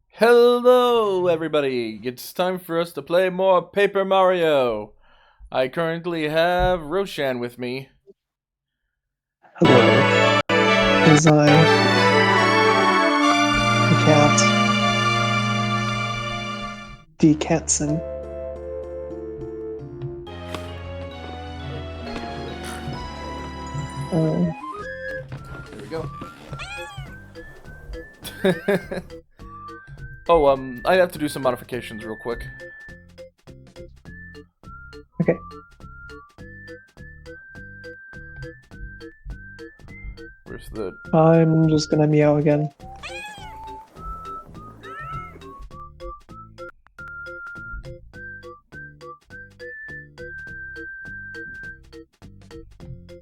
Hello, everybody! It's time for us to play more Paper Mario. I currently have Roshan with me. Hello. Is I the cat? The Catson. There we go. Oh, I have to do some modifications real quick. Okay. Where's the... I'm just gonna meow again.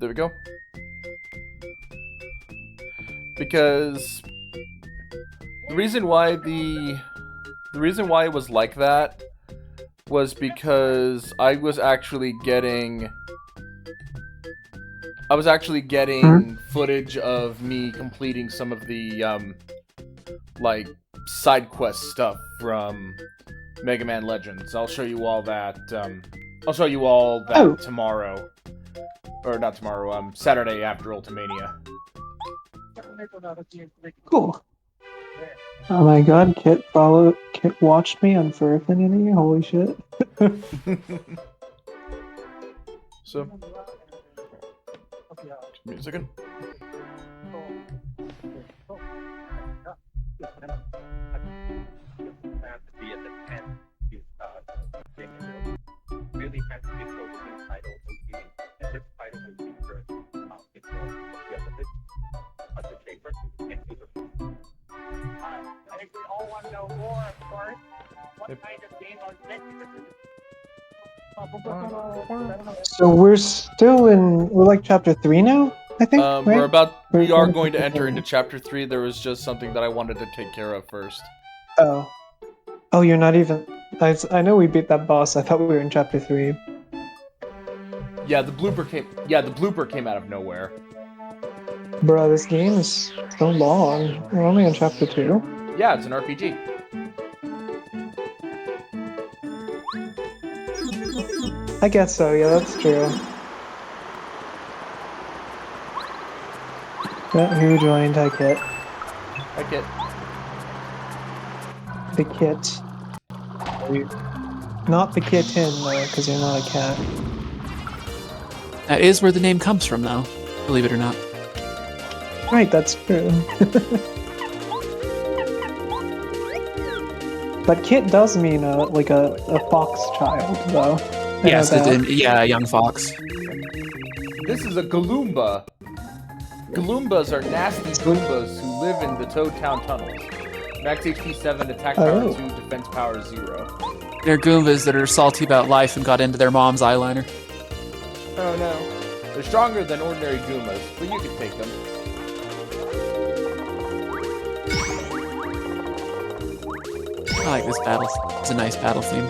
There we go. Because the reason why it was like that was because I was actually getting footage of me completing some of the like side quest stuff from Mega Man Legends. I'll show you all that. Tomorrow, or not tomorrow. Saturday after Ultimania. Cool. Oh my god, Kit watched me on Fur Affinity? Holy shit. So, give me a second. I think we all want to know more, of course. What kind of game was this? So we're like chapter 3 now, I think, right? We are going to enter into chapter 3. There was just something that I wanted to take care of first. Oh. Oh, you're not even... I know we beat that boss. I thought we were in chapter 3. Yeah, the blooper came out of nowhere. Bro, this game is so long. We're only on chapter 2. Yeah, it's an RPG. I guess so, yeah, that's true. Yeah, who joined? Hi, Kit. Hi, Kit. The Kit. Not the kitten, though, because you're not a cat. That is where the name comes from, though, believe it or not. Right, that's true. But Kit does mean like a fox child, though. Yes, yeah, a young fox. This is a Galoomba. Galoombas are nasty Goombas who live in the Toad Town tunnels. Max HP 7, attack power 2, defense power 0. They're Goombas that are salty about life and got into their mom's eyeliner. Oh no. They're stronger than ordinary Goombas, but you can take them. I like this battle. It's a nice battle theme.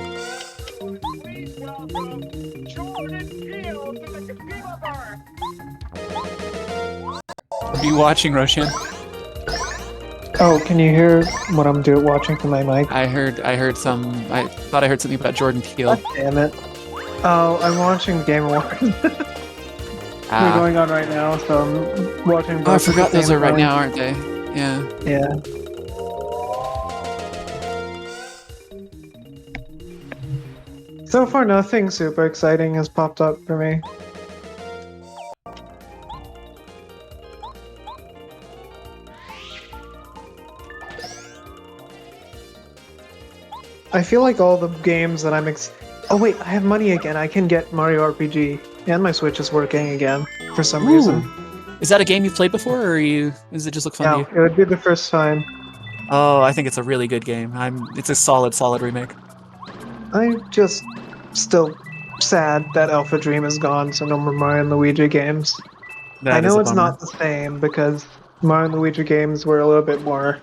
Are you watching, Roshan? Oh, can you hear what I'm watching from my mic? I thought I heard something about Jordan Peele. God damn it. Oh, I'm watching Game Awards. They're going on right now, so I'm watching both. Oh, I forgot those are right now, aren't they? Yeah. Yeah. So far, nothing super exciting has popped up for me. I feel like all the games that I'm oh wait, I have money again. I can get Mario RPG, and my Switch is working again for some reason. Is that a game you've played before, or does it just look fun to you? No, it would be the first time. Oh, I think it's a really good game. It's a solid remake. I'm just still sad that Alpha Dream is gone, so no more Mario and Luigi games. I know it's not the same because Mario and Luigi games were a little bit more.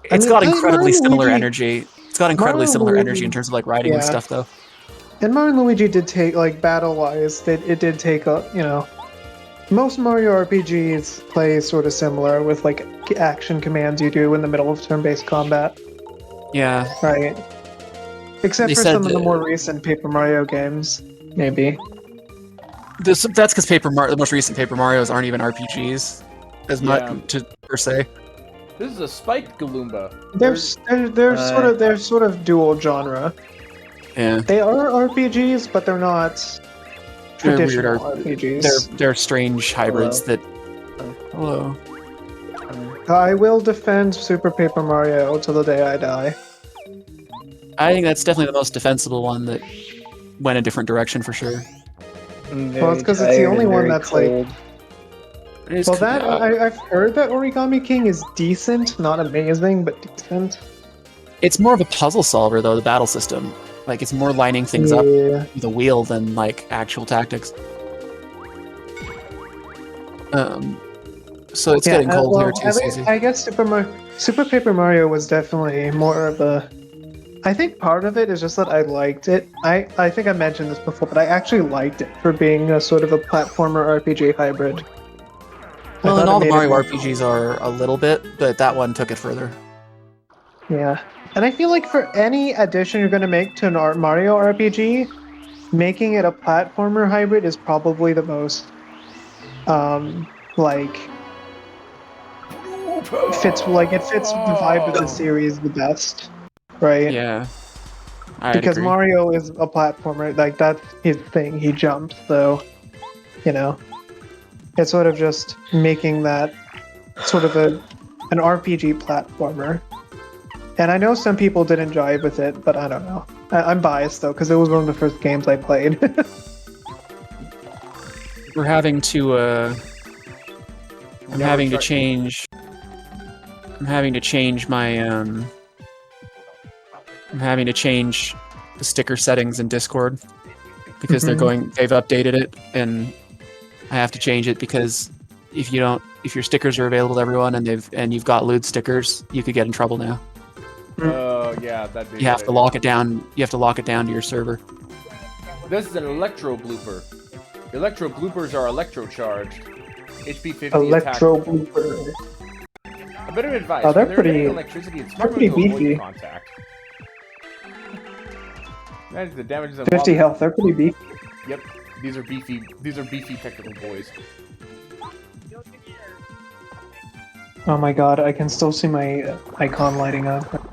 It's got incredibly similar energy. It's got incredibly similar energy in terms of like writing and stuff, though. And Mario and Luigi did take, like, battle-wise, it did take a, most Mario RPGs play sort of similar with like action commands you do in the middle of turn-based combat, Yeah. right? Except They for said some of the that- more recent Paper Mario games, maybe. that's because the most recent Paper Mario's aren't even RPGs as much per se. This is a spiked Galumba. They're sort of dual genre. Yeah. They are RPGs, but they're not They're weird traditional RPGs. They're strange hybrids that. Hello. I will defend Super Paper Mario till the day I die. I think that's definitely the most defensible one that went a different direction for sure. Well, it's because it's the only one that's cold. Well, I've heard that Origami King is decent, not amazing, but decent. It's more of a puzzle solver though. The battle system, like it's more lining things up with a wheel than like actual tactics. So it's getting cold here too, Susie. I guess Super Paper Mario was definitely more of a. I think part of it is just that I liked it. I think I mentioned this before, but I actually liked it for being a sort of a platformer RPG hybrid. Well, and all the Mario RPGs are a little bit, but that one took it further. Yeah, and I feel like for any addition you're going to make to an Mario RPG, making it a platformer hybrid is probably the most, like, it fits the vibe of the series the best, right? Yeah. Because Mario is a platformer, like that's his thing. He jumps, so you know, it's sort of just making that sort of an RPG platformer. And I know some people didn't jive with it, but I don't know. I'm biased though, because it was one of the first games I played. We're having to. I'm having to change my. I'm having to change the sticker settings in Discord because they've updated it, and I have to change it because if your stickers are available to everyone and you've got lewd stickers, you could get in trouble now. Oh yeah, that'd be. You have to lock it down. You have to lock it down to your server. This is an electro blooper. Electro bloopers are electro charged. HP 50 electro blooper. A bit of advice. Oh, they're pretty. Electricity, it's they're pretty beefy. Contact. Imagine the damages. 50 health. They're pretty beefy. Yep, these are beefy. These are beefy technical boys. Oh my god, I can still see my icon lighting up.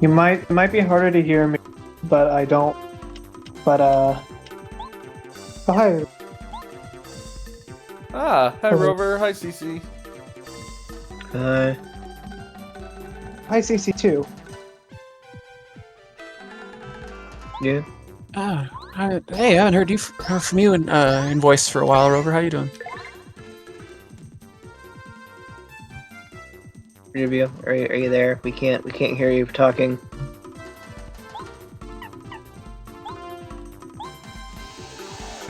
It might be harder to hear me, but I don't. But oh, hi. Hi Rover. Hi CC. Hi CC too. Yeah. Hey, I haven't heard from you in voice for a while, Rover. How you doing? Review. Are you there? We can't hear you talking.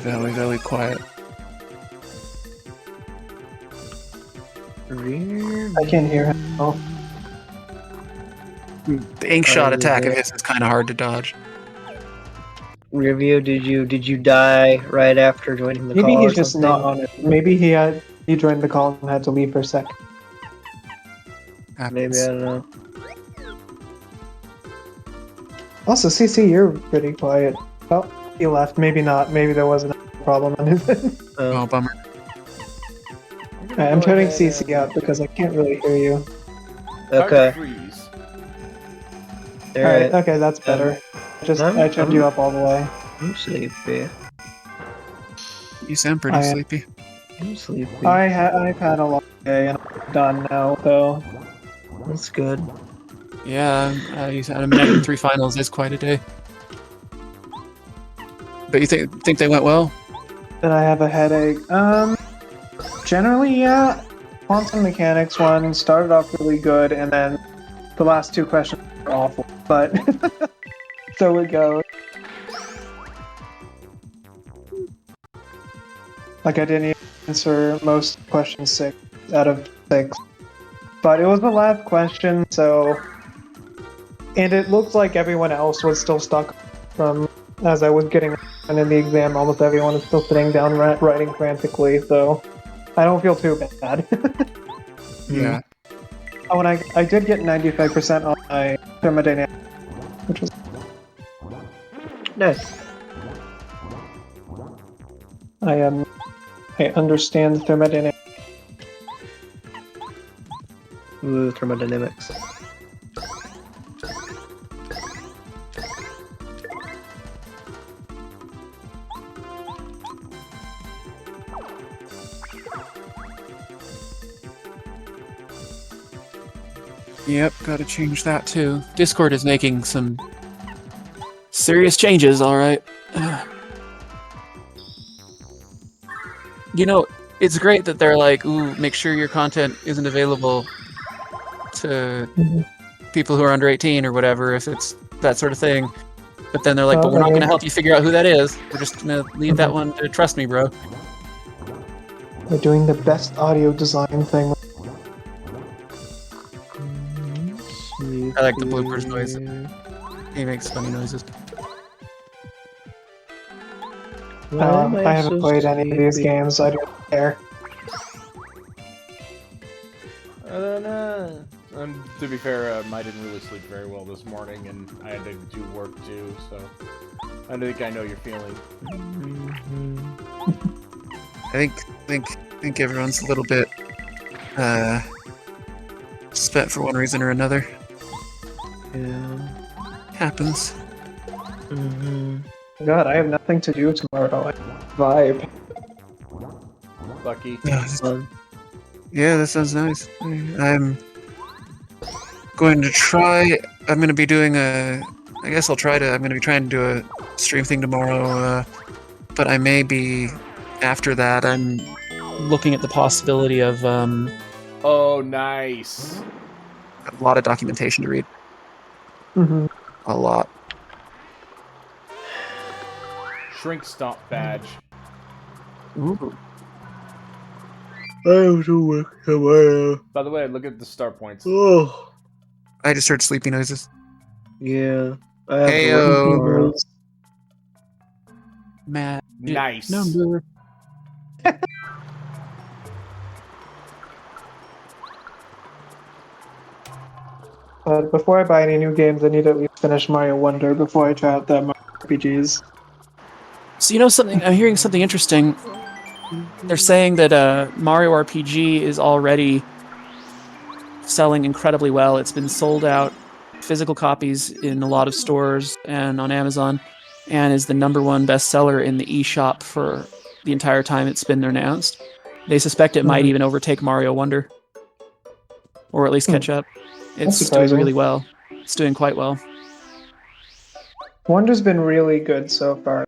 Very, very quiet. I can't hear him. Oh. The ink shot attack of his is kind of hard to dodge. Review. Did you die right after joining the call? Maybe he's just not on it. Maybe he joined the call and had to leave for a sec. Maybe, I don't know. Also, CC, you're pretty quiet. Oh, he left. Maybe not. Maybe there wasn't a problem on his end. Oh, bummer. Right, I'm turning CC up because I can't really hear you. Okay. Alright, okay, that's better. I turned you up all the way. I'm sleepy. You sound pretty sleepy. I'm sleepy. I've had a long day and I'm done now, though. That's good. Yeah, a minute and 3 finals is quite a day. But you think they went well? Did I have a headache? Generally, yeah. Quantum mechanics one started off really good, and then the last 2 questions were awful. But so it goes. Like I didn't answer most questions 6 out of 6. But it was the last question, so... And it looked like everyone else was still stuck from as I was getting and in the exam, almost everyone is still sitting down writing frantically, so I don't feel too bad. Yeah. Oh, and I did get 95% on my thermodynamics, which was Nice. I understand thermodynamics. Ooh, thermodynamics. Yep, gotta change that too. Discord is making some serious changes, alright. You know, it's great that they're like, ooh, make sure your content isn't available to people who are under 18 or whatever, if it's that sort of thing. But then they're like, but we're not gonna help you figure out who that is. We're just gonna leave that one to trust me, bro. We're doing the best audio design thing. I like the bloopers noise. He makes funny noises. I haven't played any of these games, so I don't care. I don't know. To be fair, I didn't really sleep very well this morning, and I had to do work too, so I think I know your feeling. I think everyone's a little bit spent for one reason or another. Yeah. Happens. God, I have nothing to do tomorrow. Vibe. Lucky. Yeah, that sounds nice. I'm going to try. I'm going to be doing a. I guess I'm going to be trying to do a stream thing tomorrow. But I may be after that. I'm looking at the possibility of Oh, nice. a lot of documentation to read. A lot. Shrink stomp badge. Ooh. I have to work tomorrow. By the way, look at the star points. Oh. I just heard sleepy noises. Yeah. I have to work Heyo. tomorrow. Matt. Nice. Number. But before I buy any new games, I need to at least finish Mario Wonder before I try out that Mario RPGs. So you know something? I'm hearing something interesting. They're saying that Mario RPG is already selling incredibly well. It's been sold out, physical copies in a lot of stores and on Amazon, and is the #1 bestseller in the eShop for the entire time it's been announced. They suspect it might even overtake Mario Wonder, or at least catch up. It's doing surprising. really well. It's doing quite well. Wonder's been really good so far.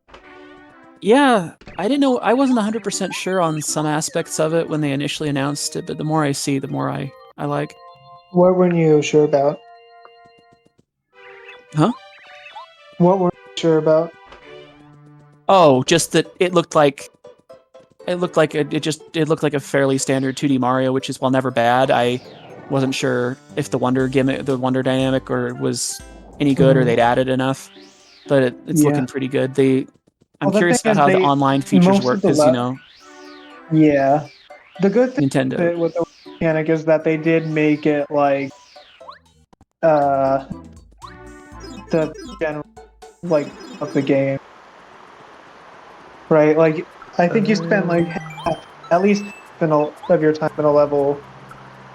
Yeah, I didn't know. I wasn't 100% sure on some aspects of it when they initially announced it, but the more I see, the more I like. What weren't you sure about? Huh? What weren't you sure about? Oh, just that it looked like it looked like a fairly standard 2D Mario, which is, while never bad. I wasn't sure if the Wonder gimmick, the Wonder dynamic, or was any good, or they'd added enough. But it's looking pretty good. I'm curious about how the online features work, because Yeah, the good thing Nintendo. with the mechanic is that they did make it like the general of the game, right? Like I think you spent like at least of your time in a level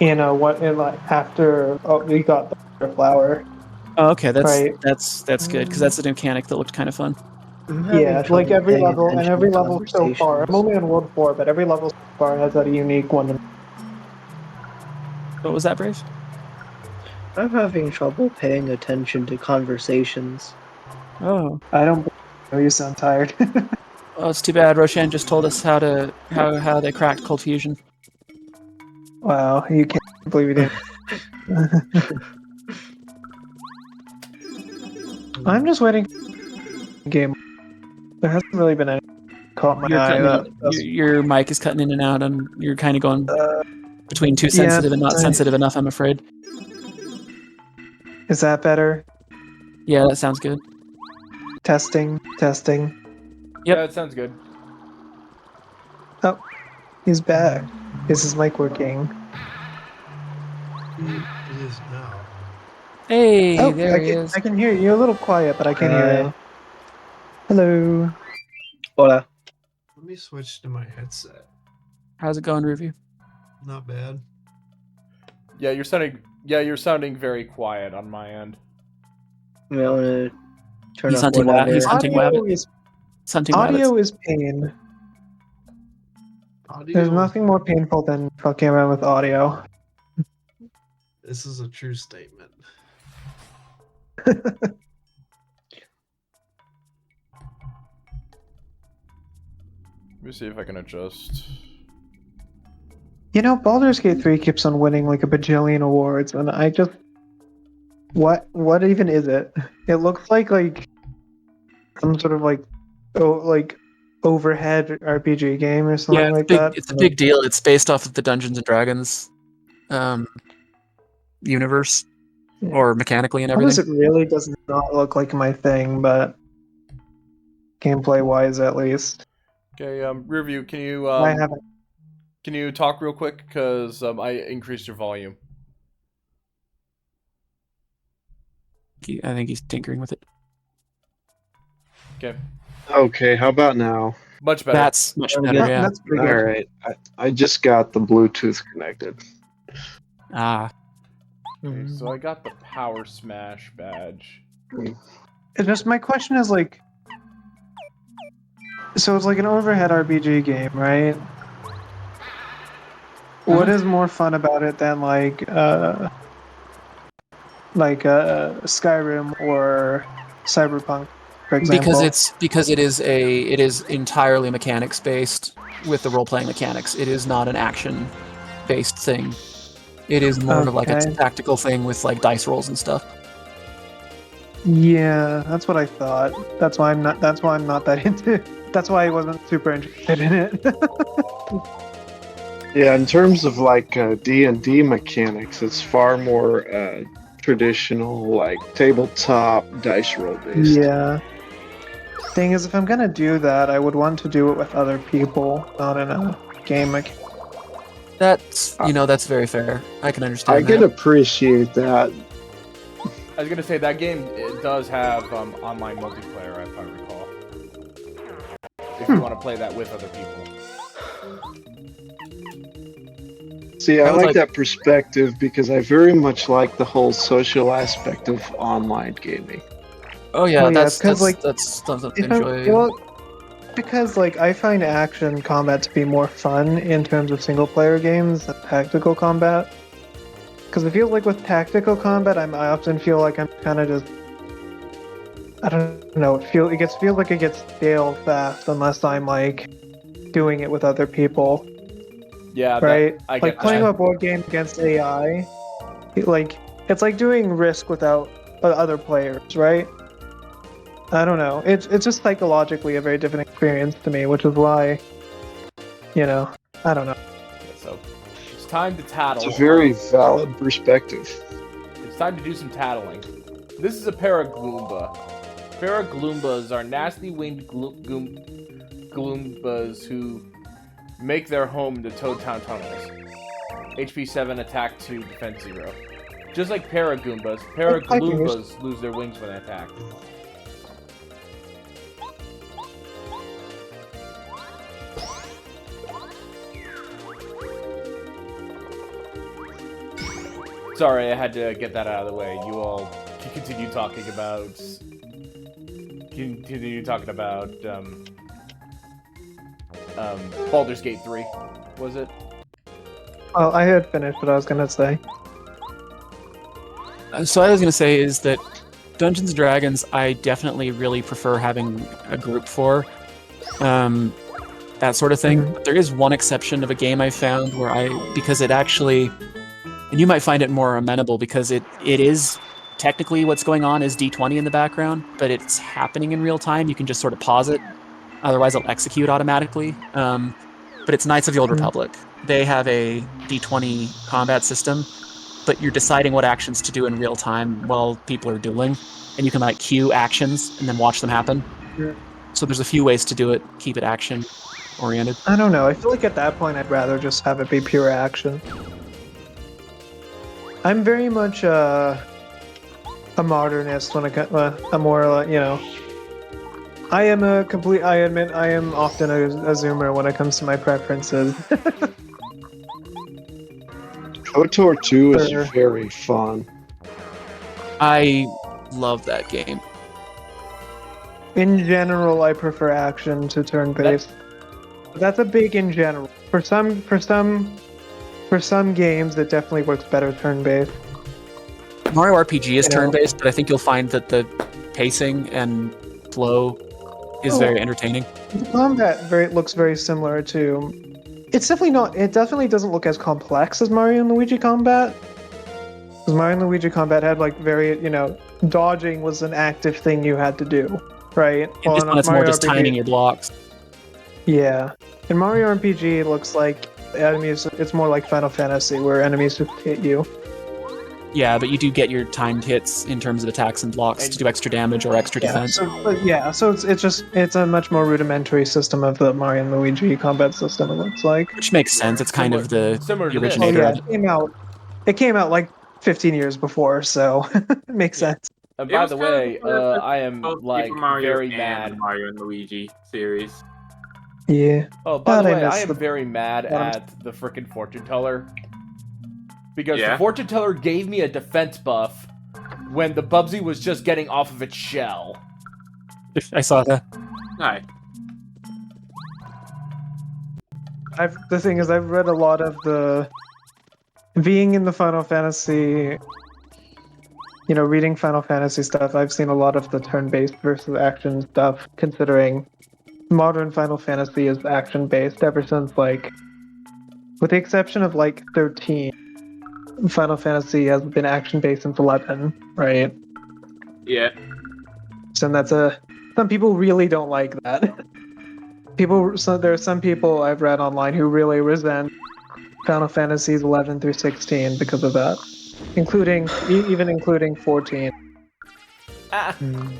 after you got the flower. Oh, okay, that's right. that's good, because that's a mechanic that looked kind of fun. Yeah, like every level so far. I'm only on World 4, but every level so far has a unique one. What was that, Brave? I'm having trouble paying attention to conversations. Oh, I don't. You sound tired. well, it's too bad. Roshan just told us how they cracked Cold Fusion. Wow, you can't believe you didn't. I'm just waiting for the game. There hasn't really been any caught my eye. Your mic is cutting in and out, and you're kind of going between too sensitive and not sensitive enough, I'm afraid. Is that better? Yeah, that sounds good. Testing. Yep. Yeah, it sounds good. Oh, he's back. Is his mic working? It is now. Hey, Oh, there he is. I can hear you. You're a little quiet, but I can hear you. Hello. Hola. Let me switch to my headset. How's it going, Review? Not bad. Yeah, you're sounding very quiet on my end. I want to turn He's off hunting whatever. he's hunting Audio rabbits. is He's hunting rabbits. audio is pain. Audio. There's nothing more painful than fucking around with audio. This is a true statement. Let me see if I can adjust. You know, Baldur's Gate 3 keeps on winning like a bajillion awards, and I just what even is it? It looks like some sort of like overhead RPG game or something Yeah, like that. it's a big deal. It's based off of the Dungeons and Dragons universe, Yeah. or mechanically and Baldur's everything. it really does not look like my thing, but gameplay wise at least. Okay, Rearview, I haven't. can you talk real quick? Because I increased your volume. I think he's tinkering with it. Okay, Okay, how about now? much better. That's much Sound better. good? Yeah. That's pretty All good. right, I just got the Bluetooth connected. Ah. Okay, so I got the Power Smash badge. It's just my question is like, so it's like an overhead RPG game, right? What is more fun about it than Skyrim or Cyberpunk, for example? Because it is entirely mechanics based with the role playing mechanics. It is not an action based thing. It is more of like a Okay. tactical thing with like dice rolls and stuff. Yeah, that's what I thought. That's why I'm not that into. That's why I wasn't super interested in it. Yeah, in terms of like D&D mechanics, it's far more traditional, like tabletop dice roll based. Yeah. Thing is, if I'm gonna do that, I would want to do it with other people, not in a game mechanic. That's that's very fair. I can understand. I can appreciate that. I was gonna say that game it does have online multiplayer, if I recall. If you want to play that with other people. See, I I would like like- that perspective because I very much like the whole social aspect of online gaming. Oh yeah, Oh, yeah, that's 'cause, like, something to If I'm- enjoy. well, because like I find action combat to be more fun in terms of single player games than tactical combat. Because I feel like with tactical combat, I often feel like I'm kind of just, I don't know. Feels like it gets stale fast unless I'm like doing it with other people, Yeah, right? I Like get playing that. a board game against AI, it's like doing Risk without other players, right? I don't know. It's just psychologically a very different experience to me, which is why, I don't know. So it's time to tattle. It's a very valid perspective. It's time to do some tattling. This is a Paragloomba. Paragloompas are nasty winged Gloombas who make their home in the Toad Town tunnels. HP 7, attack 2, defense 0. Just like Paragoombas, Paragloompas lose their wings when they attack. Sorry, I had to get that out of the way. You all can continue talking about Baldur's Gate 3, was it? Well, I had finished what I was gonna say. So I was gonna say is that Dungeons and Dragons, I definitely really prefer having a group for, that sort of thing. Mhm. But there is one exception of a game I found where because it actually, and you might find it more amenable because it is technically what's going on is D20 in the background, but it's happening in real time. You can just sort of pause it, otherwise it'll execute automatically. But it's Knights of the Old Mhm. Republic. They have a D20 combat system, but you're deciding what actions to do in real time while people are dueling, and you can like queue actions and then watch them happen. Yeah. So there's a few ways to do it. Keep it action oriented. I don't know. I feel like at that point I'd rather just have it be pure action. I'm very much a modernist when it comes. A more I admit I am often a zoomer when it comes to my preferences. KOTOR 2 is Sure. very fun. I love that game. In general, I prefer action to turn-based. That's a big in general. For some games, it definitely works better turn-based. Mario RPG is You know. turn-based, but I think you'll find that the pacing and flow is very entertaining. The combat looks very similar to. It's definitely not. It definitely doesn't look as complex as Mario and Luigi combat. Because Mario and Luigi combat had like very, dodging was an active thing you had to do, right? In this one, it's more just timing your blocks. Yeah. In Mario RPG, it looks like enemies. It's more like Final Fantasy, where enemies just hit you. Yeah, but you do get your timed hits in terms of attacks and blocks to do extra damage or extra defense. So it's a much more rudimentary system of the Mario and Luigi combat system. It looks like. Which makes sense. It's kind of the originator of it. It came out like 15 years before, so it makes sense. And by the way, I am like very mad. Mario and Luigi series. Yeah. Oh, by God, the I way, I miss am the- very mad at the frickin' fortune teller. Because Yeah? the fortune teller gave me a defense buff when the Bubsy was just getting off of its shell. I saw that. Hi. The thing is, I've read a lot of being in the Final Fantasy, reading Final Fantasy stuff. I've seen a lot of the turn-based versus action stuff, considering modern Final Fantasy is action-based ever since, with the exception of, 13, Final Fantasy has been action-based since 11, right? Yeah. So some people really don't like that. There are some people I've read online who really resent Final Fantasies 11 through 16 because of that, including 14.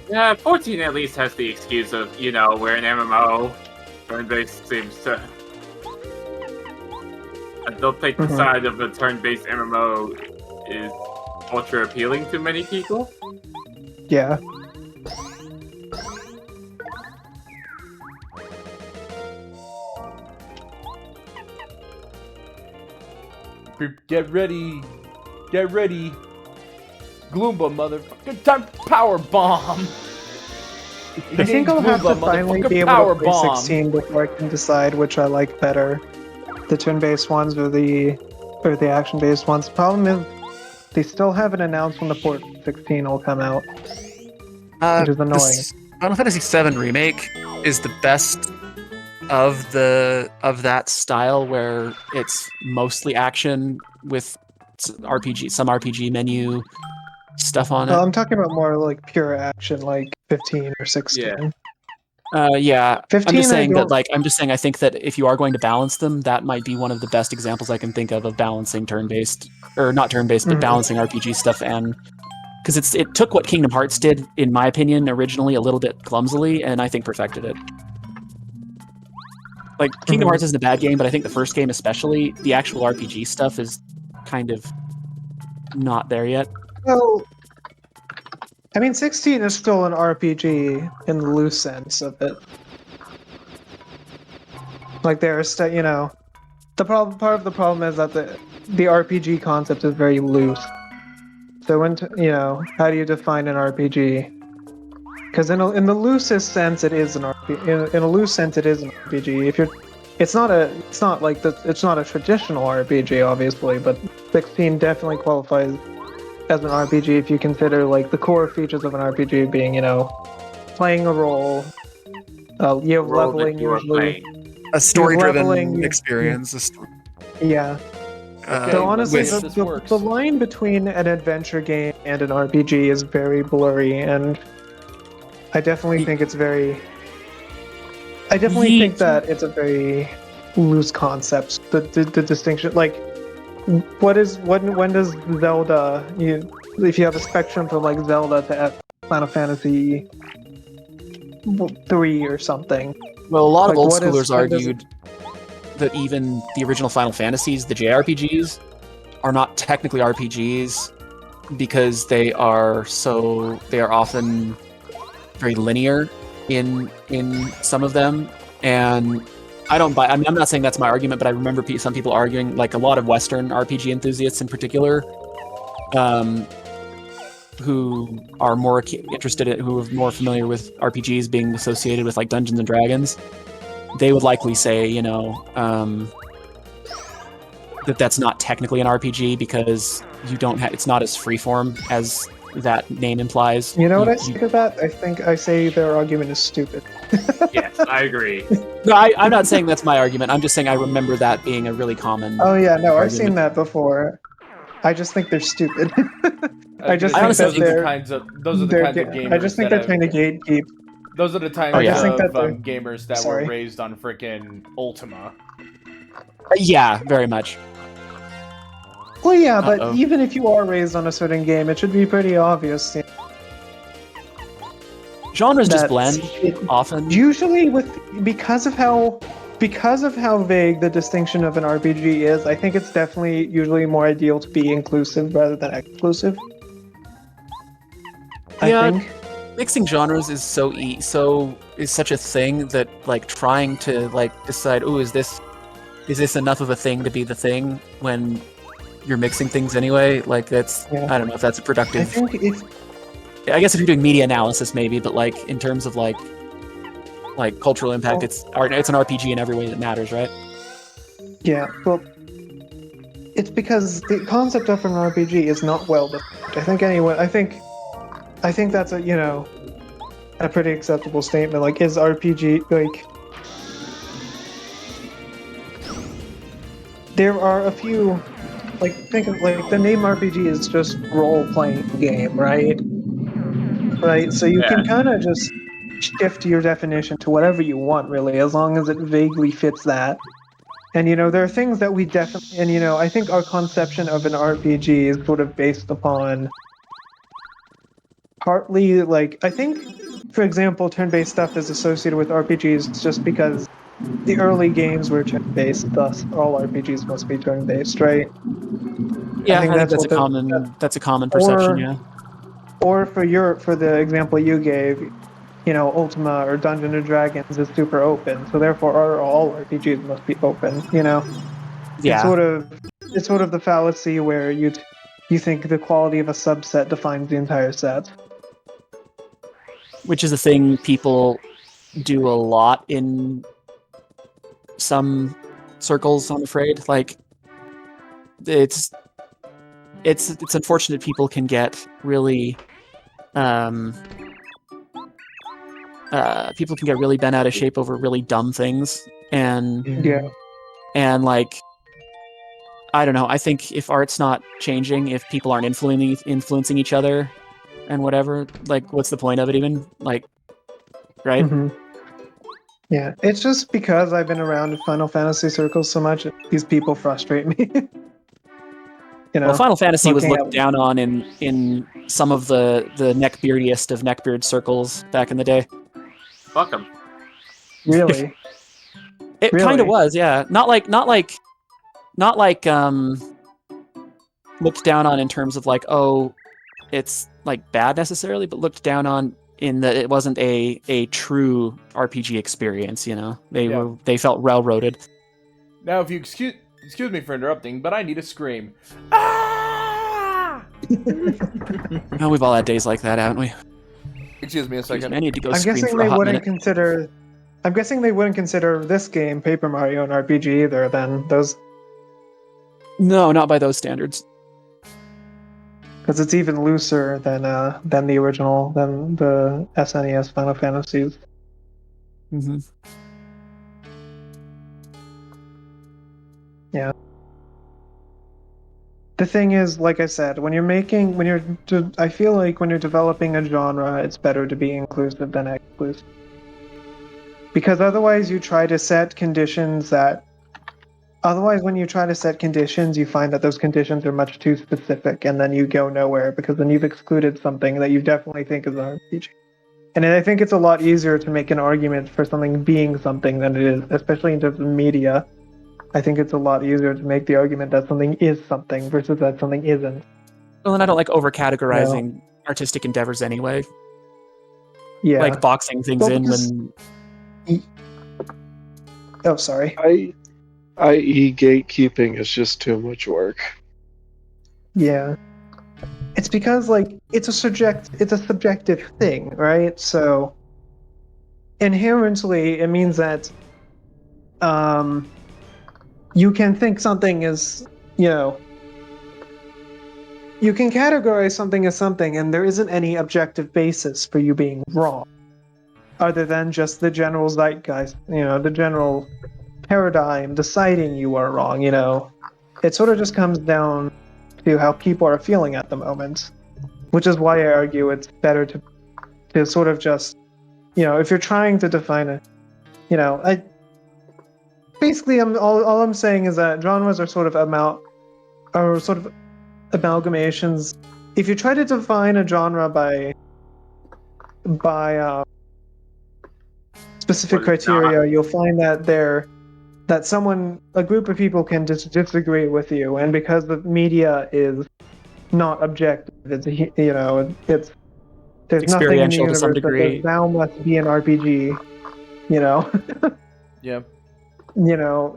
Yeah, 14 at least has the excuse of, we're an MMO. Turn-based seems to... I don't think the side of the turn-based MMO is ultra appealing to many people. Yeah. Get ready. Get ready. Gloomba, motherfucking time power bomb. I think I'll have to finally be able to play 16 before I can decide which I like better. The turn-based ones or the action-based ones. The problem is they still haven't announced when the port 16 will come out, which is annoying. Final Fantasy VII Remake is the best of that style, where it's mostly action with some RPG menu stuff on it. I'm talking about more like pure action, like 15 or 16. Yeah. 15, I'm just saying I think that if you are going to balance them, that might be one of the best examples I can think of balancing turn-based, or not turn-based, but balancing RPG stuff. And because it took what Kingdom Hearts did, in my opinion, originally a little bit clumsily, and I think perfected it. Like, Kingdom Hearts isn't a bad game, but I think the first game especially, the actual RPG stuff is kind of not there yet. Well, I mean, 16 is still an RPG in the loose sense of it. Like, there's, part of the problem is that the RPG concept is very loose. So how do you define an RPG? Because in the loosest sense, it is an RPG. In a loose sense, it is an RPG. It's not a traditional RPG, obviously, but 16 definitely qualifies as an RPG if you consider the core features of an RPG being, playing a role, leveling usually, a story-driven leveling, experience. Yeah. So honestly, the line between an adventure game and an RPG is very blurry, and I definitely think it's very. I definitely think that it's a very loose concept. The distinction, when does Zelda if you have a spectrum from like Zelda to Final Fantasy 3 or something? Well, a lot of Like, old what is- schoolers when does argued that even the original Final Fantasies, the JRPGs, are not technically RPGs because they are often very linear in some of them, and I don't buy. I mean, I'm not saying that's my argument, but I remember some people arguing, like a lot of Western RPG enthusiasts in particular, who are more interested in, who are more familiar with RPGs being associated with like Dungeons and Dragons. They would likely say, you know, that that's not technically an RPG because you don't have. It's not as freeform as that name implies. You know what I say to that? I think I say their argument is stupid. Yes, I agree. No, I'm not saying that's my argument. I'm just saying I remember that being a really common. Oh yeah, no, I've argument. seen that before. I just think they're stupid. I just I think honestly that think those are the kinds of gamers. I just think they're trying to gatekeep. Those are the types I just think of that they're- gamers that sorry. were raised on frickin' Ultima. Yeah, very much. Well, yeah, but Uh-oh. even if you are raised on a certain game, it should be pretty obvious. Genres just that blend it- often. Usually, because of how vague the distinction of an RPG is, I think it's definitely usually more ideal to be inclusive rather than exclusive. Yeah. I think. Mixing genres is is such a thing that like trying to like decide, oh, is this enough of a thing to be the thing when you're mixing things anyway? Like that's Yeah. I don't know if that's a I productive. think if I guess if you're doing media analysis, maybe, but like in terms of like cultural impact, it's an RPG in every way that matters, right? yeah, well, it's because the concept of an RPG is not well defined. I think anyway. I think that's a pretty acceptable statement. Like, is RPG like? There are a few, like think of like the name RPG is just role playing game, right? Right. So you can kind of just shift your definition to whatever you want, really, as long as it vaguely fits that. And there are things that we definitely, and I think our conception of an RPG is sort of based upon partly, like, I think, for example, turn-based stuff is associated with RPGs just because the early games were turn-based, thus all RPGs must be turn-based, right? Yeah, I think that's what a common perception. Yeah. Or for the example you gave, Ultima or Dungeons and Dragons is super open, so therefore all RPGs must be open. Yeah. It's sort of the fallacy where you think the quality of a subset defines the entire set. Which is a thing people do a lot in some circles, I'm afraid. Like it's unfortunate people can get really bent out of shape over really dumb things, and Yeah. and like I don't know, I think if art's not changing, if people aren't influencing each other and whatever, like what's the point of it even? Like, right? Mm-hmm. Yeah, it's just because I've been around Final Fantasy circles so much, these people frustrate me. Well, Final Fantasy was looking looked at- down on in some of the neckbeardiest of neckbeard circles back in the day. Fuck 'em. Really? It Really? kind of was, yeah. Not like looked down on in terms of like, oh, it's like bad necessarily, but looked down on in that it wasn't a true RPG experience. They felt railroaded. Now, if you excuse me for interrupting, but I need a scream. Ah! Oh, we've all had days like that, haven't we? Excuse me a second. I need to go I'm scream guessing for a they hot wouldn't minute. consider. I'm guessing they wouldn't consider this game, Paper Mario, an RPG either. Then those, No, not by those standards. because it's even looser than the original, than the SNES Final Fantasies. Mm-hmm. Yeah. The thing is, like I said, I feel like when you're developing a genre, it's better to be inclusive than exclusive. Because otherwise you try to set conditions that Otherwise, when you try to set conditions, you find that those conditions are much too specific, and then you go nowhere because then you've excluded something that you definitely think is an RPG. And I think it's a lot easier to make an argument for something being something than it is, especially in terms of media. I think it's a lot easier to make the argument that something is something versus that something isn't. Well, and I don't like over-categorizing artistic endeavors anyway. Yeah. Like boxing things Well, in because- when... Oh, sorry. I.e. gatekeeping is just too much work. Yeah. It's because like it's a subjective thing, right? So inherently it means that you can think something is, you can categorize something as something and there isn't any objective basis for you being wrong other than just the general zeitgeist, the general paradigm deciding you are wrong, It sort of just comes down to how people are feeling at the moment, which is why I argue it's better to sort of just, if you're trying to define basically all I'm saying is that genres are sort of amalgamations. If you try to define a genre by specific criteria, you'll find that a group of people can disagree with you, and because the media is not objective, it's there's nothing in the Experiential to some universe that degree. says thou must be an RPG, Yeah.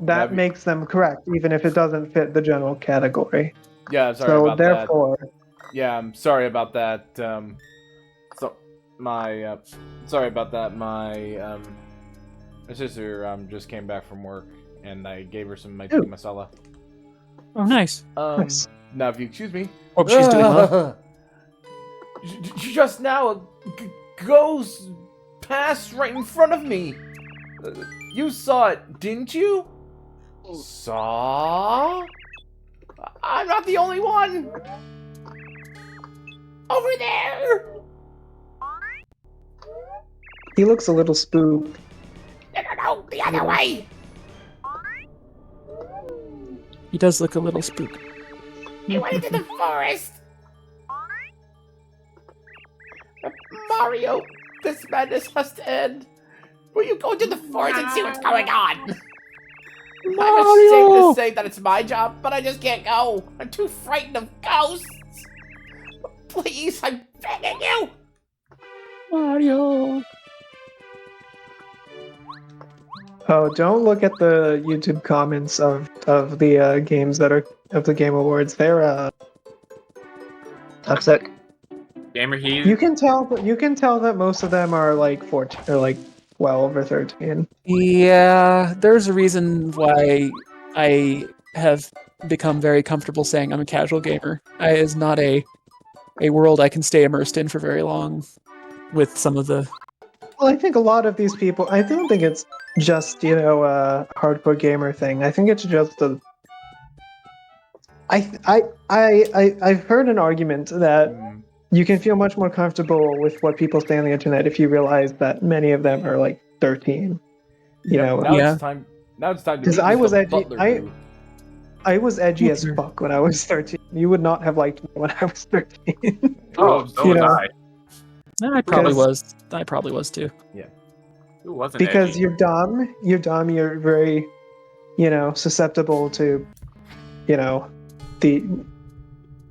that makes them correct, even if it doesn't fit the general category. Yeah, sorry So about therefore, that. Yeah, I'm sorry about that. Sorry about that. My sister just came back from work, and I gave her some tikka masala. Oh, nice. Nice. Now, if you excuse me. Hope she's doing well. Just now, a ghost passed right in front of me. You saw it, didn't you? Saw? I'm not the only one. Over there. He looks a little spooked. No, the other way. He does look a little spooked. He went into the forest. Mario, this madness has to end. Will you go to the forest and see what's going on? I'm ashamed to say that it's my job, but I just can't go. I'm too frightened of ghosts. Please, I'm begging you. Mario. Oh, don't look at the YouTube comments of the games that are of the Game Awards. They're Toxic. Gamer Heat. you can tell that most of them are like 14 or like 12 or 13. Yeah, there's a reason why I have become very comfortable saying I'm a casual gamer. It is not a world I can stay immersed in for very long with some of the... Well, I think a lot of these people, I don't think it's just, a hardcore gamer thing. I think it's just a... I've heard an argument that you can feel much more comfortable with what people say on the internet if you realize that many of them are like 13. Now it's time to because leave I was the edgy. butler booth. I was edgy as fuck when I was 13. You would not have liked me when I was 13. Oh, so was I. I probably was. I probably was too. Yeah. Who wasn't Because edgy? you're dumb. You're very, susceptible to, the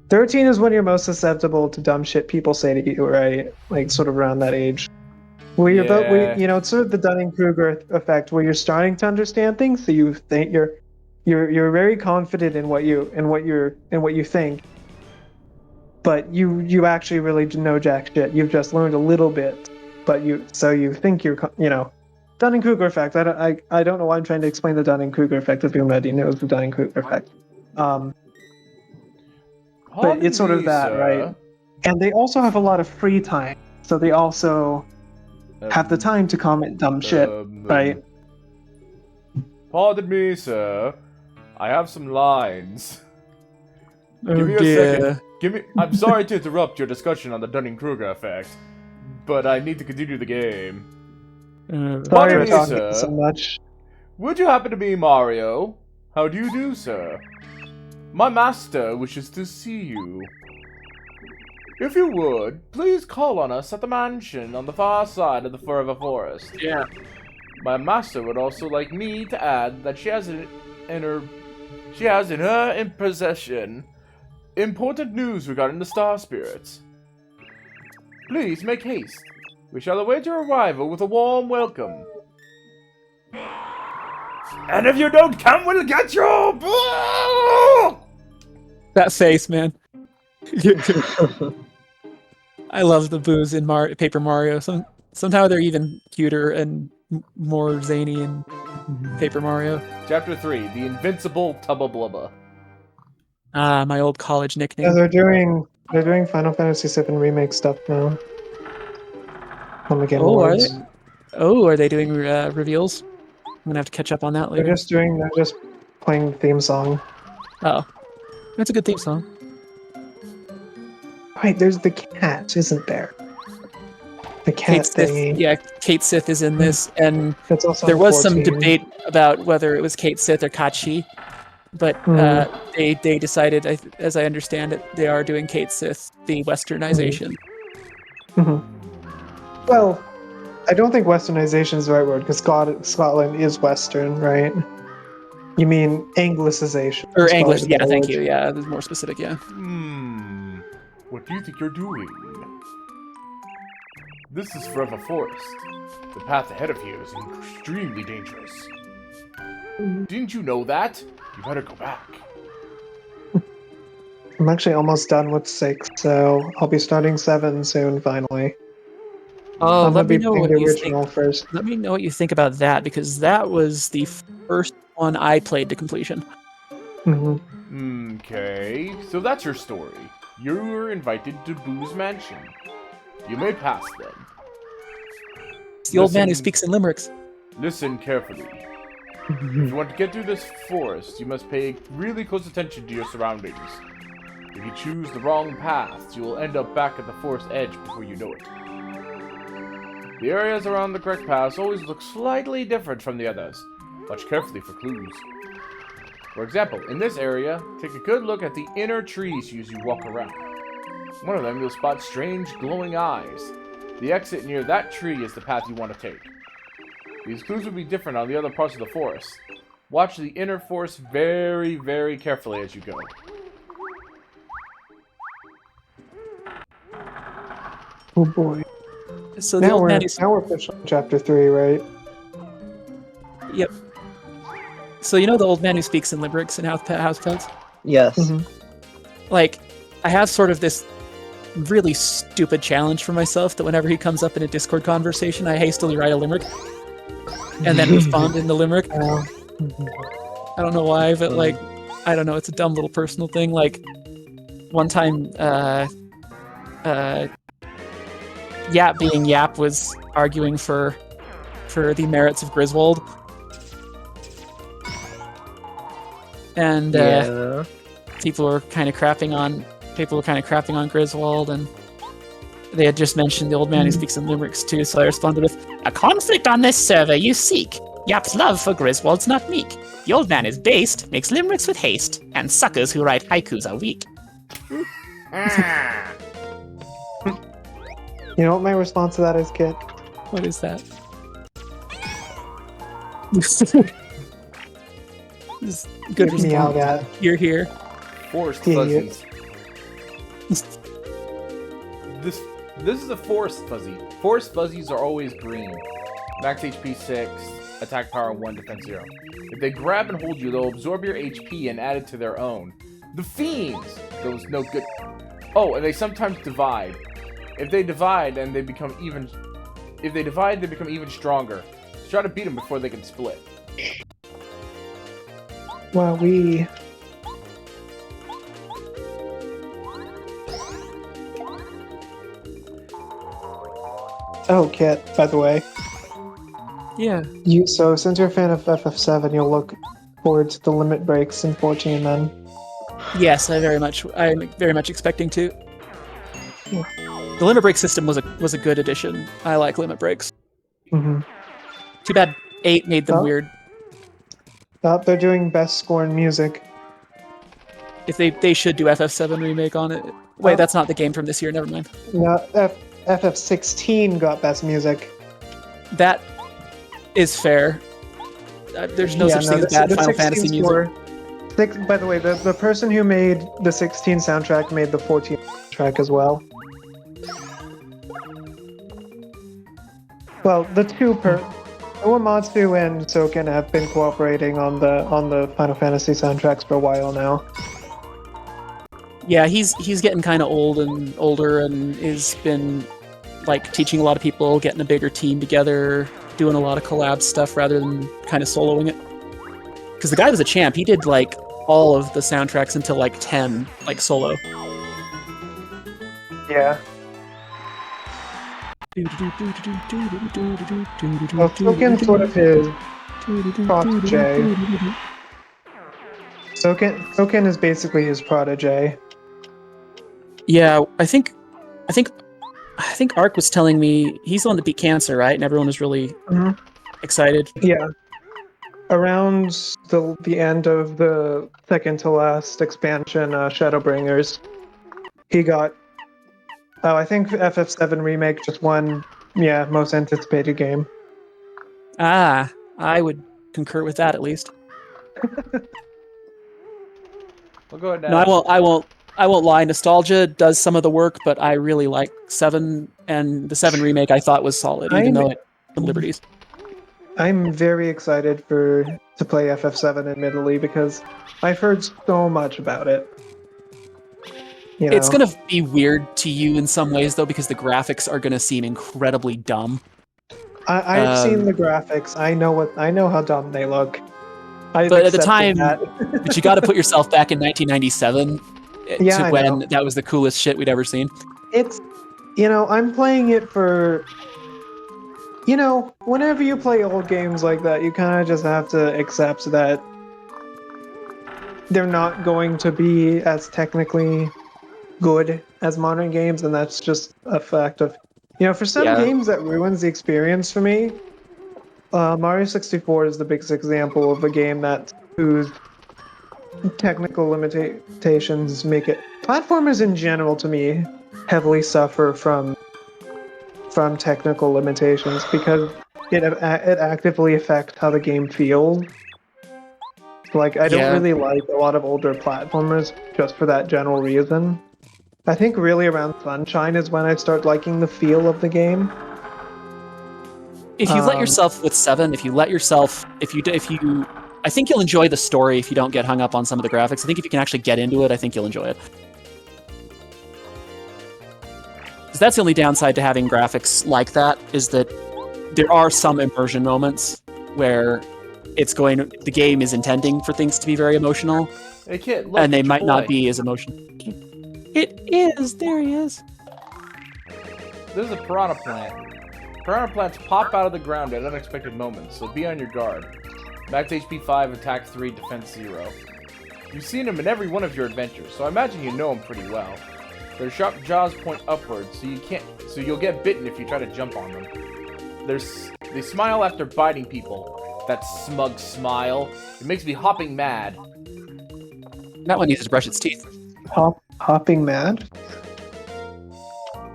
13 is when you're most susceptible to dumb shit people say to you, right? Like sort of around that age. Where you're it's sort of the Dunning-Kruger effect where you're starting to understand things, so you think you're very confident in what you think. But you actually really know jack shit. You've just learned a little bit, but you think you're Dunning-Kruger effect. I don't know why I'm trying to explain the Dunning-Kruger effect if everybody knows the Dunning-Kruger effect. But it's sort of that, right? And they also have a lot of free time, so they also have the time to comment dumb shit, right? Pardon me, sir. I have some lines. Oh, Give me a dear. second. I'm sorry to interrupt your discussion on the Dunning-Kruger effect, but I need to continue the game. Sorry Pardon for me, talking sir. so much. Would you happen to be Mario? How do you do, sir? My master wishes to see you. If you would, please call on us at the mansion on the far side of the Forever Forest. Yeah. My master would also like me to add that she has in her possession important news regarding the Star Spirits. Please make haste. We shall await your arrival with a warm welcome. And if you don't come, we'll get you! That face, man. I love the boos in Paper Mario. Somehow they're even cuter and more zany in Paper Mario. Chapter 3, The Invincible Tubba Blubba. Ah, my old college nickname. Yeah, they're doing Final Fantasy VII remake stuff now. On the Game Awards. Are they doing reveals? I'm gonna have to catch up on that later. They're just playing the theme song. Oh, that's a good theme song. Right, there's the cat, isn't there? The cat Kate Sith, thingy. yeah, Kate Sith is in this, and That's also there on was some 14. debate about whether it was Kate Sith or Kachi, but they decided, as I understand it, they are doing Kate Sith, the westernization. Well, I don't think westernization is the right word, because Scotland is western, right? You mean anglicization. Or is English, probably the yeah, better thank word. you, yeah, this is more specific, yeah. What do you think you're doing? This is Forever Forest. The path ahead of you is extremely dangerous. Didn't you know that? You better go back. I'm actually almost done with 6, so I'll be starting 7 soon, finally. Oh, I'm let gonna me be know playing what the you original think. first. Let me know what you think about that, because that was the first one I played to completion. Okay, so that's your story. You were invited to Boo's mansion. You may pass then. It's the old man who speaks in limericks. Listen carefully. If you want to get through this forest, you must pay really close attention to your surroundings. If you choose the wrong path, you will end up back at the forest edge before you know it. The areas around the correct paths always look slightly different from the others. Watch carefully for clues. For example, in this area, take a good look at the inner trees as you walk around. One of them you'll spot strange glowing eyes. The exit near that tree is the path you want to take. These clues will be different on the other parts of the forest. Watch the inner forest very, very carefully as you go. Oh boy. So the old man who Now we're officially on chapter 3, right? Yep. So you know the old man who speaks in limericks in House Pets? Yes. Like, I have sort of this really stupid challenge for myself that whenever he comes up in a Discord conversation, I hastily write a limerick and then respond in the limerick. I don't know why, but like, I don't know, it's a dumb little personal thing. Like, one time, Yap being Yap was arguing for the merits of Griswold. And people were kind of crapping on Griswold, and they had just mentioned the old man who speaks in limericks too, so I responded with, "A conflict on this server you seek. Yap's love for Griswold's not meek. The old man is based, makes limericks with haste, and suckers who write haikus are weak." You know what my response to that is, Kit? What is that? This is good Meow response. that. You're here. Forest Idiot. fuzzies. This is a forest fuzzy. Forest fuzzies are always green. Max HP 6, attack power 1, defense 0. If they grab and hold you, they'll absorb your HP and add it to their own. The fiends! Those no good. Oh, and they sometimes divide. If they divide, they become even stronger. So try to beat them before they can split. Wow, we. Oh, Kit, by the way. Yeah. So since you're a fan of FF7, you'll look forward to the limit breaks in 14 then. Yes, I'm very much expecting to. Yeah. The limit break system was a good addition. I like limit breaks. Mm-hmm. Too bad 8 made them Oh. weird. They're doing best score in music. If they should do FF7 remake on it. Wait, Oh. that's not the game from this year. Never mind. No, FF16 got best music. That is fair. There's no such thing as bad the Final 16 Fantasy music. score- By the way, the person who made the 16 soundtrack made the 14 track as well. Well, the two Uematsu and Soken have been cooperating on the Final Fantasy soundtracks for a while now. Yeah, he's getting kind of old and older, and has been like teaching a lot of people, getting a bigger team together, doing a lot of collab stuff rather than kind of soloing it. Because the guy was a champ. He did like all of the soundtracks until like 10, like solo. Yeah. Well, Soken's sort of his protege. Soken is basically his protege. Yeah, I think Ark was telling me he's the one that beat Cancer, right? And everyone was really excited. Yeah. Around the end of the second to last expansion, Shadowbringers, he got. Oh, I think FF7 Remake just won. Yeah, most anticipated game. Ah, I would concur with that at least. We'll go ahead now. No, I won't lie. Nostalgia does some of the work, but I really like 7, and the 7 remake I thought was solid, even though it had some liberties. I'm very excited to play FF7 admittedly because I've heard so much about it. You know? It's gonna be weird to you in some ways though, because the graphics are gonna seem incredibly dumb. I've seen the graphics. I know how dumb they look. But at the time, but you got to put yourself back in 1997 to when that was the coolest shit we'd ever seen. It's, I'm playing it for, whenever you play old games like that, you kind of just have to accept that they're not going to be as technically good as modern games, and that's just a fact of, for some games that ruins the experience for me. Mario 64 is the biggest example of a game whose technical limitations make it. Platformers in general, to me, heavily suffer from technical limitations because it actively affects how the game feels. Like, I don't really like a lot of older platformers just for that general reason. I think really around Sunshine is when I start liking the feel of the game. If you let yourself with 7, if you, I think you'll enjoy the story if you don't get hung up on some of the graphics. I think if you can actually get into it, I think you'll enjoy it. Because that's the only downside to having graphics like that, is that there are some immersion moments where the game is intending for things to be very emotional. Hey kid, look, and they might not be as emotional. It is, there he is. This is a piranha plant. Piranha plants pop out of the ground at unexpected moments, so be on your guard. Max HP 5, attack 3, defense 0. You've seen them in every one of your adventures, so I imagine you know them pretty well. Their sharp jaws point upwards, so you'll get bitten if you try to jump on them. They smile after biting people. That smug smile. It makes me hopping mad. That one needs to brush its teeth. Hopping mad?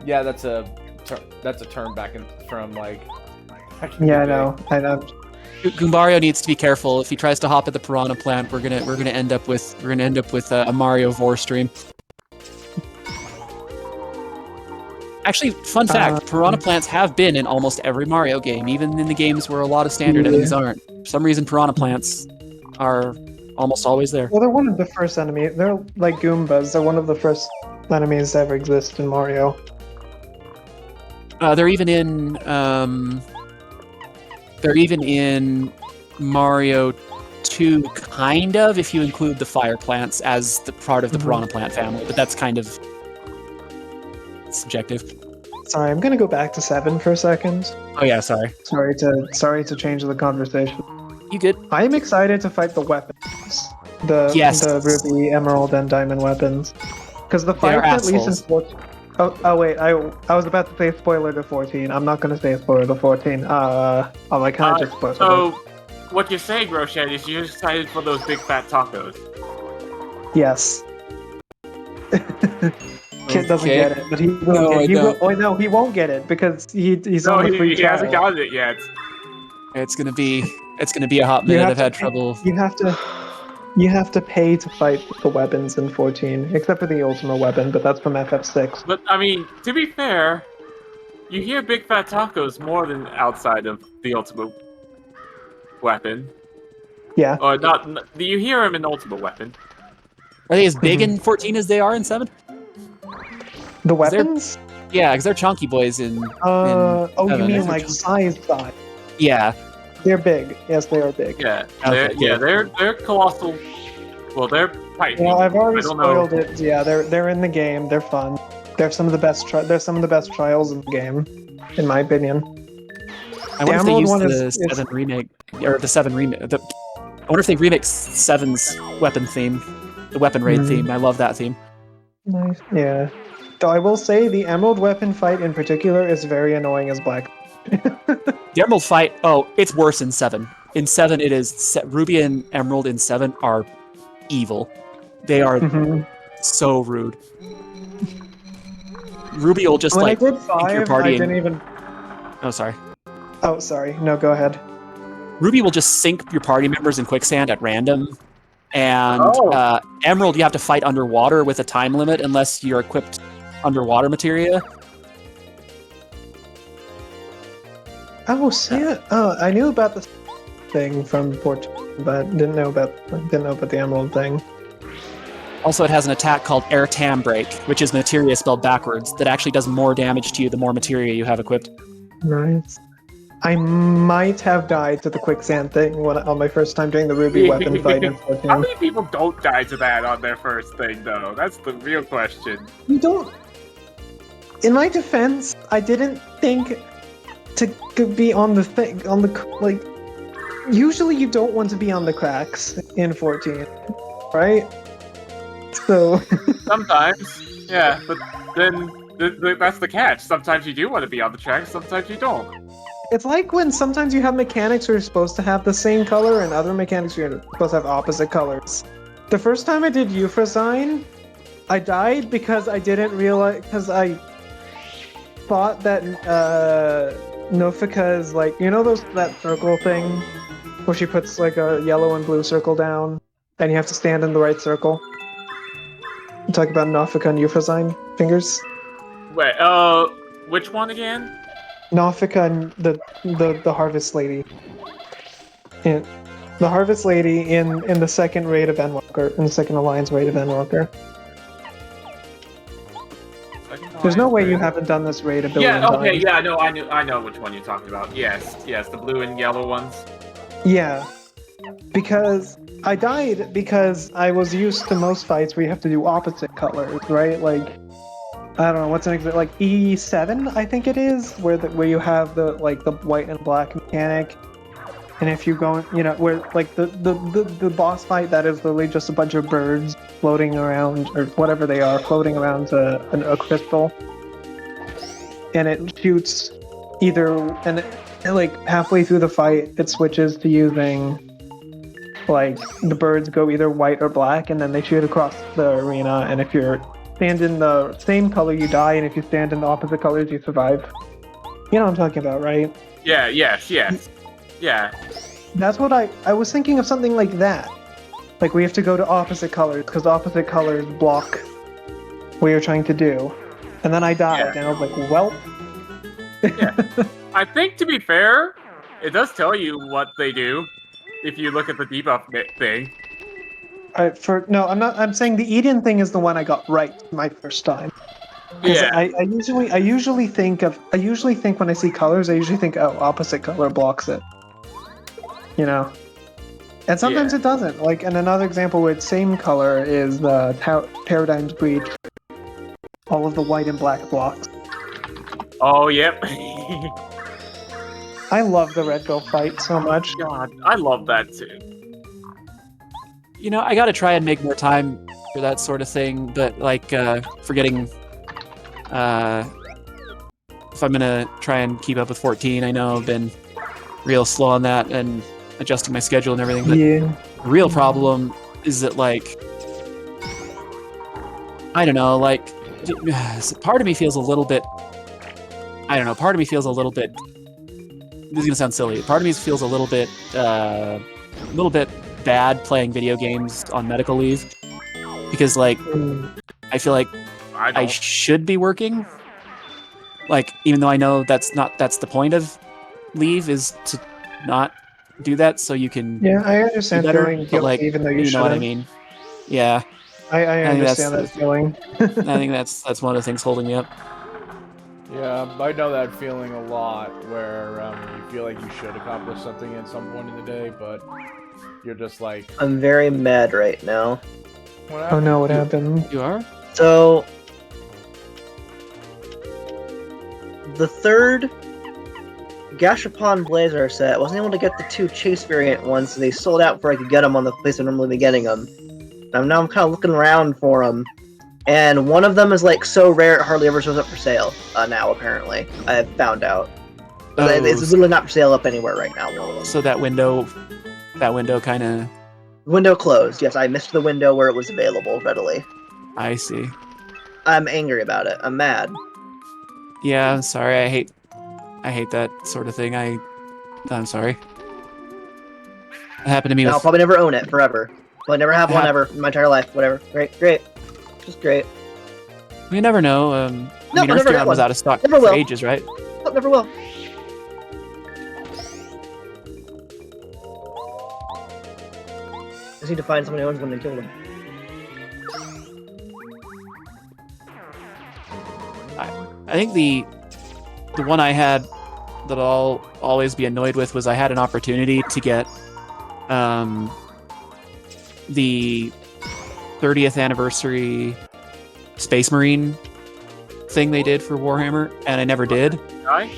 Yeah, that's a term from like. Yeah, I know. Goombario needs to be careful. If he tries to hop at the piranha plant, we're gonna end up with a Mario Vor stream. Actually, fun fact: piranha plants have been in almost every Mario game, even in the games where a lot of standard enemies aren't. For some reason, piranha plants are almost always there. Well, they're one of the first enemies. They're like Goombas. They're one of the first enemies to ever exist in Mario. They're even in Mario 2, kind of, if you include the fire plants as the part of the piranha plant family, but that's kind of subjective. Sorry, I'm gonna go back to 7 for a second. Oh yeah, sorry. Sorry to change the conversation. You good? I am excited to fight the weapons. The ruby, emerald, and diamond weapons. Because the fire plant, at least in 14. Oh wait, I was about to say spoiler to 14. I'm not gonna say spoiler to 14. I kind of just spoiled it. what you're saying, Roshan, is you're excited for those big fat tacos. Yes. Kid doesn't Okay. get it, but he will No, get I it. don't. Oh, no, he won't get it because he's No, on the free he hasn't trial. gotten it yet. It's gonna be a hot You minute. have I've to had pay- trouble. You have to pay to fight the weapons in 14, except for the ultimate weapon, but that's from FF6. But I mean, to be fair, you hear big fat tacos more than outside of the ultimate weapon. Yeah. Or not? Do you hear him in ultimate weapon? Are they as big Mhm. in 14 as they are in 7? The Is there- weapons? Yeah, because they're chunky boys in. Oh, you 7. mean They're like chunky. size? Yeah. They're big. Yes, they are big. Yeah, Okay, they're colossal. Well, they're Titan. Well, I've already I don't know. spoiled it. Yeah, they're in the game. They're fun. They're some of the best. They're some of the best trials in the game, in my opinion. I wonder if they Emerald use one the is- 7 remake or the 7 remake. I wonder if they remix 7's weapon theme, the weapon raid Mhm. theme. I love that theme. Nice. Yeah. Though I will say the Emerald weapon fight in particular is very annoying as Black. The Emerald fight. Oh, it's worse in 7. In 7, it is Ruby and Emerald in 7 are evil. They are Mhm. so rude. Ruby will just When like I did think your 5, party I and- didn't even. Oh, sorry. Oh, sorry. No, go ahead. Ruby will just sink your party members in quicksand at random. And Oh. Emerald, you have to fight underwater with a time limit unless you're equipped underwater materia. Oh, see it? Oh, I knew about the thing from 14, but didn't know about the Emerald thing. Also, it has an attack called Air Tam Break, which is materia spelled backwards, that actually does more damage to you the more materia you have equipped. Nice. I might have died to the quicksand thing on my first time doing the Ruby weapon fight in How 14. many people don't die to that on their first thing, though? That's the real question. You don't. In my defense, I didn't think to be on the thing like. Usually, you don't want to be on the cracks in 14, right? So. Sometimes, yeah, but then that's the catch. Sometimes you do want to be on the track, sometimes you don't. It's like when sometimes you have mechanics who are supposed to have the same color and other mechanics who are supposed to have opposite colors. The first time I did Euphrosyne, I died because I didn't realize, because I thought that Nofika is like, you know that circle thing where she puts like a yellow and blue circle down and you have to stand in the right circle? I'm talking about Nofika and Euphrosyne fingers. Wait, which one again? Nofika and the Harvest Lady. Yeah. The Harvest Lady in the second raid of Endwalker, in the second Alliance raid of Endwalker. There's no way you haven't done this raid a billion Yeah, okay, times. yeah, I know which one you're talking about. Yes, the blue and yellow ones. Yeah. Because I died because I was used to most fights where you have to do opposite colors, right? Like, I don't know, what's an example? Like E7, I think it is, where you have the white and black mechanic. And if you go, where like the boss fight that is literally just a bunch of birds floating around, or whatever they are, floating around a crystal. And it shoots and like halfway through the fight, it switches to using like the birds go either white or black, and then they shoot across the arena. And if you stand in the same color, you die, and if you stand in the opposite colors, you survive. You know what I'm talking about, right? Yeah, yes. Yeah. That's what I was thinking of, something like that. Like we have to go to opposite colors because opposite colors block what you're trying to do. And then I died, and I was like, well. Yeah. I think, to be fair, it does tell you what they do if you look at the debuff thing. I'm saying the Eden thing is the one I got right my first time. Yeah. I usually think when I see colors, I usually think, oh, opposite color blocks it. And sometimes it doesn't. Like, and another example where it's same color is the Paradigm's Breach. All of the white and black blocks. Oh, yep. I love the Red Bill fight so much. God, I love that too. I gotta try and make more time for that sort of thing, but like forgetting if I'm gonna try and keep up with 14, I know I've been real slow on that, and adjusting my schedule and everything. But Yeah. the real problem is that, like, I don't know, like, part of me feels a little bit. I don't know. Part of me feels a little bit. This is gonna sound silly. Part of me feels a little bit bad playing video games on medical leave because, like, I feel like I should be working. Like, even though I know that's the point of leave is to not do that, so you can. Yeah, I understand better, feeling but, guilty like, even though you know what I shouldn't. mean? Yeah, I think understand that feeling. I think that's one of the things holding me up. Yeah, I know that feeling a lot, where you feel like you should accomplish something at some point in the day, but you're just like, I'm very mad right now. what Oh happened? no, what happened? You are? So, the third Gashapon Blazer set wasn't able to get the 2 Chase variant ones, so they sold out before I could get them on the place I'd normally be getting them. Now I'm kind of looking around for them, and one of them is like so rare it hardly ever shows up for sale. Now apparently, I've found out. It's literally not for sale up anywhere right now. One of them. So that window kind of. Window closed. Yes, I missed the window where it was available readily. I see. I'm angry about it. I'm mad. Yeah, I'm sorry. I hate that sort of thing. I'm sorry. It happened to me. I'll probably never own it forever. Well, I never have one ever in my entire life. Whatever. Great. Just great. You never know. No, I mean, I'll never get Earthbound was one. out of stock Never for will. ages, right? Nope, never will. Just need to find someone who owns one and kill them. I think the one I had that I'll always be annoyed with was I had an opportunity to get the 30th anniversary Space Marine thing they did for Warhammer, and I never did. Right?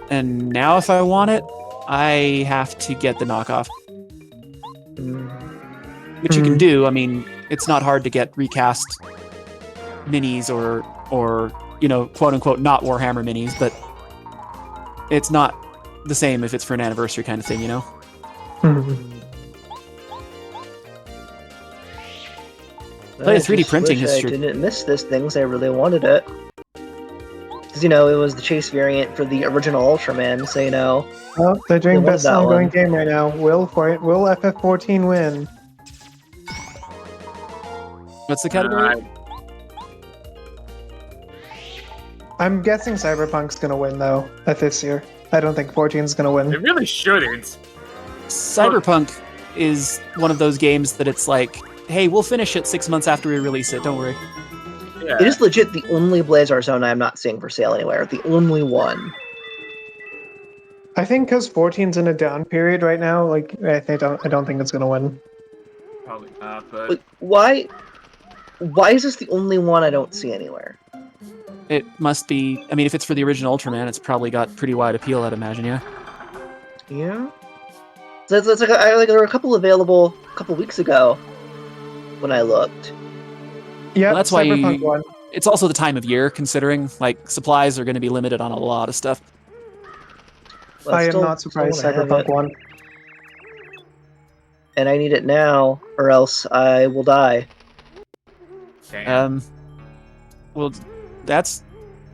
And now if I want it, I have to get the knockoff. Which you can do. I mean, it's not hard to get recast minis or quote unquote not Warhammer minis, but it's not the same if it's for an anniversary kind of thing, you know? Play 3D printing wish history. I didn't miss this thing because I really wanted it. Because, it was the chase variant for the original Ultraman, so, Well, they're doing They wanted best that ongoing one. game right now. Will FF14 win? What's the category? I'm guessing Cyberpunk's gonna win though at this year. I don't think 14's gonna It win. really shouldn't. Cyberpunk is one of those games that it's like, hey, we'll finish it 6 months after we release it, don't worry. Yeah. It is legit the only Blazar Zone I'm not seeing for sale anywhere. The only one. I think because 14's in a down period right now, like I don't think it's gonna win. Probably not, but Like, why is this the only one I don't see anywhere? It must be. I mean, if it's for the original Ultraman, it's probably got pretty wide appeal, I'd imagine, yeah. Yeah. So it's like there were a couple available a couple weeks ago when I looked. Yeah, Well, that's why Cyberpunk won. It's also the time of year, considering, like, supplies are going to be limited on a lot of stuff. But I am still- not surprised still wanna have Cyberpunk it. won. And I need it now, or else I will die. damn. Well, that's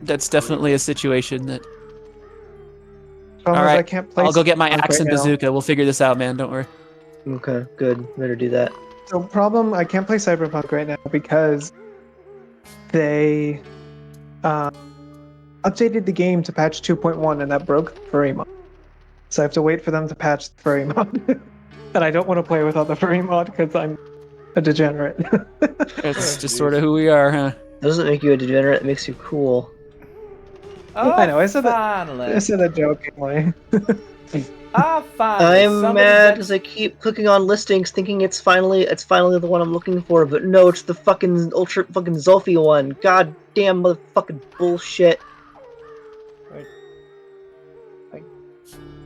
definitely a situation that. Problem All is right, I can't play I'll go get my Cyberpunk axe right and now. bazooka. We'll figure this out, man. Don't worry. Okay, good. Better do that. So problem, I can't play Cyberpunk right now because they updated the game to patch 2.1 and that broke the furry mod. So I have to wait for them to patch the furry mod. And I don't want to play without the furry mod because I'm a degenerate. It's just sort of who we are, huh? Doesn't make you a degenerate, it makes you cool. I know, I said that Finally. jokingly. Finally. I'm Somebody mad gets- because I keep clicking on listings thinking it's finally the one I'm looking for, but no, it's the fucking ultra fucking Zolfie one. God damn motherfucking bullshit.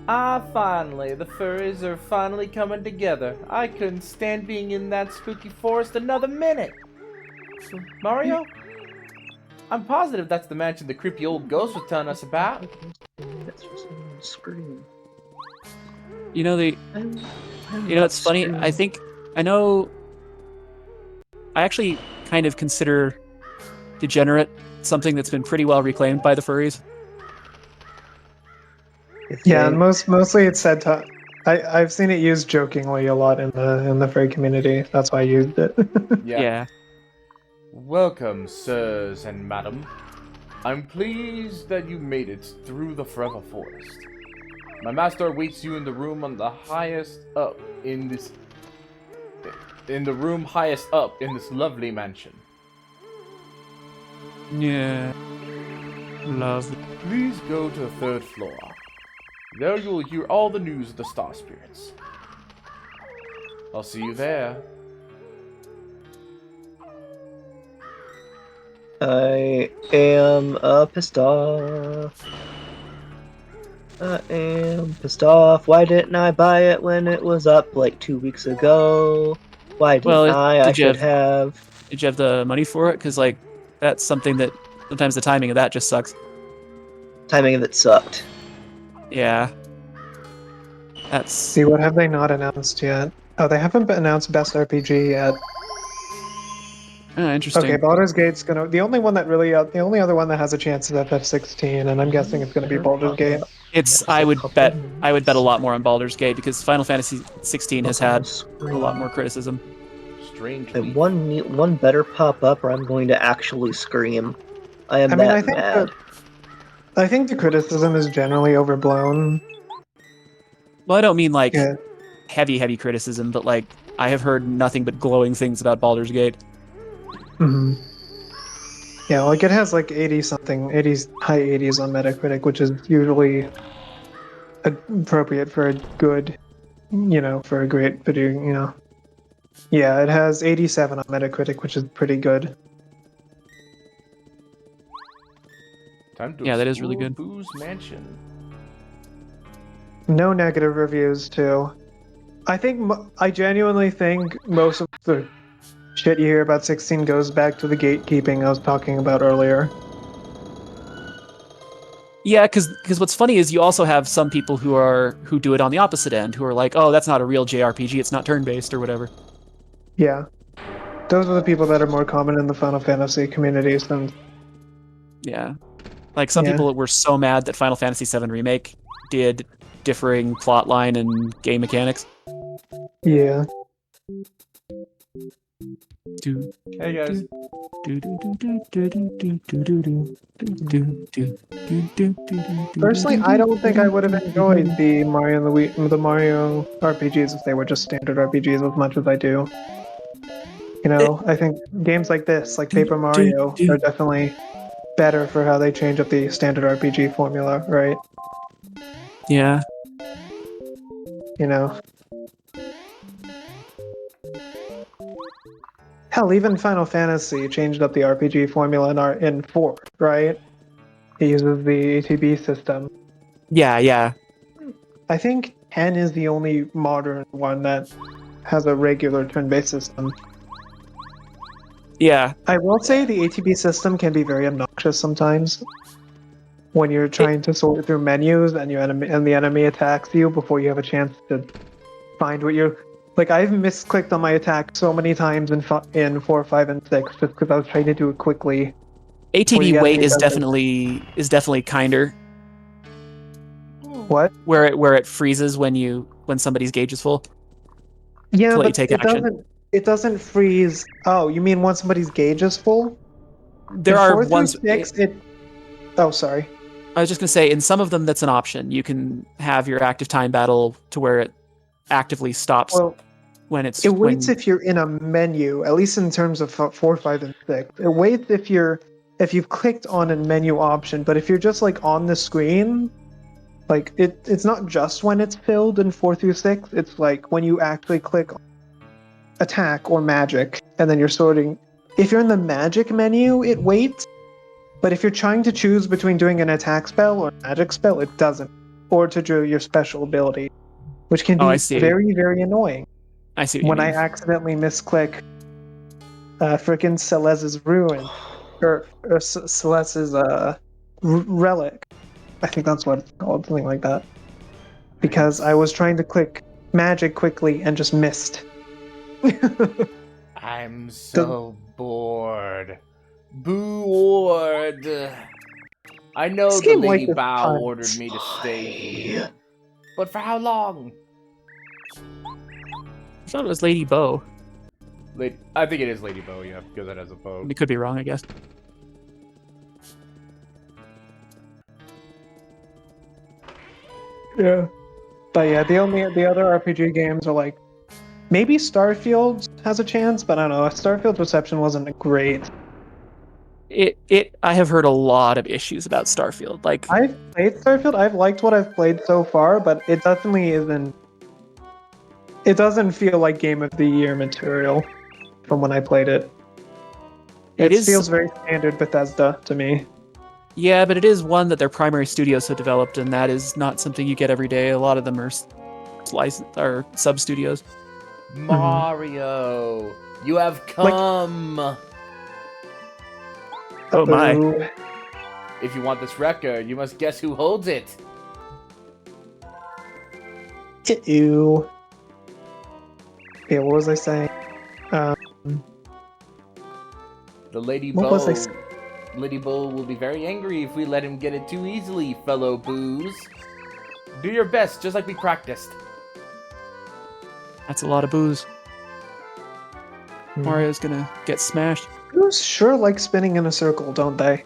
Finally. The furries are finally coming together. I couldn't stand being in that spooky forest another minute. Mario? I'm positive that's the mansion the creepy old ghost was telling us about. That's just scream. You know it's funny. I actually kind of consider Degenerate something that's been pretty well reclaimed by the furries. Yeah, and mostly it's said to. I've seen it used jokingly a lot in the furry community. That's why I used it. Yeah. Welcome, sirs and madam. I'm pleased that you made it through the Forever Forest. My master awaits you in the room on the highest up in this... In the room highest up in this lovely mansion. Yeah. Love. Please go to the 3rd floor. There you will hear all the news of the Star Spirits. I'll see you there. I am pissed off. I am pissed off. Why didn't I buy it when it was up like 2 weeks ago? Why didn't I should have. Did you have the money for it? Because, like, that's something that sometimes the timing of that just sucks. Timing of it sucked. Yeah. That's... See, what have they not announced yet? Oh, they haven't announced Best RPG yet. Interesting. Okay, Baldur's Gate's gonna... The only other one that has a chance is FF16, and I'm guessing it's gonna be Baldur's Gate. I would bet a lot more on Baldur's Gate because Final Fantasy 16 has had a lot more criticism. Strangely. One better pop up, or I'm going to actually scream. I think the criticism is generally overblown. Well, I don't mean like heavy criticism, but like I have heard nothing but glowing things about Baldur's Gate. Mm-hmm. Yeah, like it has like 80-something, high 80s on Metacritic, which is usually appropriate for a good, for a great video, Yeah, it has 87 on Metacritic, which is pretty good. Yeah, that is really good. Boo's Mansion. No negative reviews, too. I genuinely think most of the shit you hear about 16 goes back to the gatekeeping I was talking about earlier. Yeah, because what's funny is you also have some people who do it on the opposite end, who are like, oh, that's not a real JRPG, it's not turn-based or whatever. Yeah. Those are the people that are more common in the Final Fantasy communities than... Yeah. Like, some people were so mad that Final Fantasy VII Remake did differing plotline and game mechanics. Yeah. Hey, guys. Personally, I don't think I would have enjoyed the Mario RPGs if they were just standard RPGs as much as I do. I think games like this, like Paper Mario, are definitely better for how they change up the standard RPG formula, right? Yeah. Hell, even Final Fantasy changed up the RPG formula in 4, right? It uses the ATB system. Yeah. I think 10 is the only modern one that has a regular turn-based system. Yeah. I will say the ATB system can be very obnoxious sometimes. When you're trying to sort through menus and the enemy attacks you before you have a chance to find what you're... Like, I've misclicked on my attack so many times in 4, 5, and 6 just because I was trying to do it quickly. ATB wait is definitely kinder. What? Where it freezes when somebody's gauge is full. Yeah, but you take action. It doesn't freeze. Oh, you mean when somebody's gauge is full? There are ones. 6, Oh, sorry. I was just gonna say, in some of them, that's an option. You can have your active time battle to where it actively stops when it's. It waits if you're in a menu, at least in terms of 4, 5, and 6. It waits if you've clicked on a menu option, but if you're just like on the screen, like it's not just when it's filled in 4 through 6. It's like when you actually click attack or magic, and then you're sorting. If you're in the magic menu, it waits. But if you're trying to choose between doing an attack spell or a magic spell, it doesn't. Or to do your special ability, which can be very, very annoying. I see what you mean. I accidentally misclick frickin' Celeste's Ruin, or Celeste's Relic. I think that's what it's called, something like that. because I was trying to click magic quickly and just missed. I'm so bored. Bored. I know This the game Lady like this Bow time. ordered me to stay here. But for how long? I thought it was Lady Bow. I think it is Lady Bow, yeah, because it has a bow. I could be wrong, I guess. Yeah. But yeah, the other RPG games are like maybe Starfield has a chance, but I don't know. Starfield's reception wasn't great. I have heard a lot of issues about Starfield. Like, I've played Starfield. I've liked what I've played so far, but it definitely isn't. It doesn't feel like Game of the Year material from when I played it. It feels very standard Bethesda to me. Yeah, but it is one that their primary studios have developed, and that is not something you get every day. A lot of them are sub studios. Mario, you have come. Oh my. If you want this record, you must guess who holds it. Ew. Yeah, what was I saying? The Lady What Bow. was I saying? Lady Bow will be very angry if we let him get it too easily, fellow boos. Do your best, just like we practiced. That's a lot of booze. Mario's gonna get smashed. Boos sure like spinning in a circle, don't they?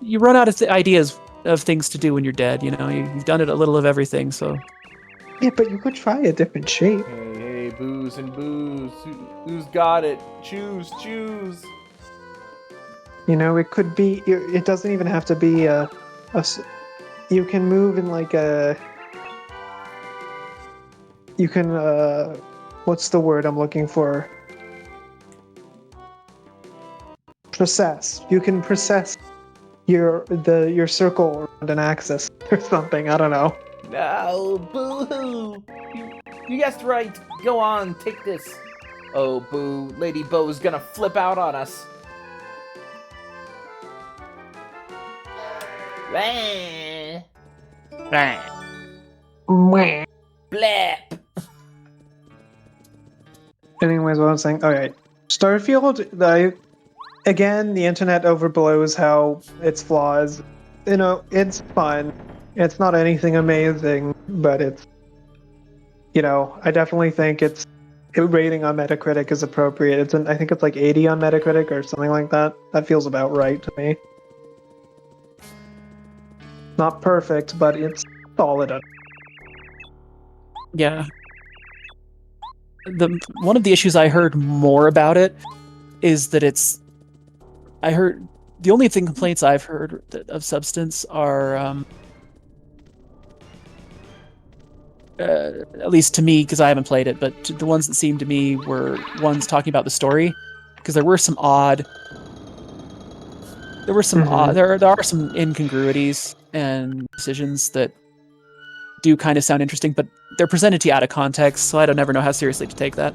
You run out of ideas of things to do when you're dead, you know? You've done it a little of everything, so... Yeah, but you could try a different shape. Hey, boos and boos. Who's got it? Choose. You know, it could be. It doesn't even have to be you can move in like a. You can. What's the word I'm looking for? Process. You can process your circle around an axis or something. I don't know. No, boo-hoo. You guessed right. Go on, take this. Oh, boo. Lady Bow's gonna flip out on us. Blap. Anyways, what I'm saying. Okay, Starfield. Again, the internet overblows how its flaws. You know, it's fun. It's not anything amazing, but it's. You know, I definitely think its rating on Metacritic is appropriate. I think it's like 80 on Metacritic or something like that. That feels about right to me. Not perfect, but it's solid. Yeah. One of the issues I heard more about it is that I heard the only complaints I've heard of Substance are at least to me, because I haven't played it, but the ones that seemed to me were ones talking about the story, because there were some odd. There were some there are some incongruities and decisions that do kind of sound interesting, but they're presented to you out of context, so I don't ever know how seriously to take that.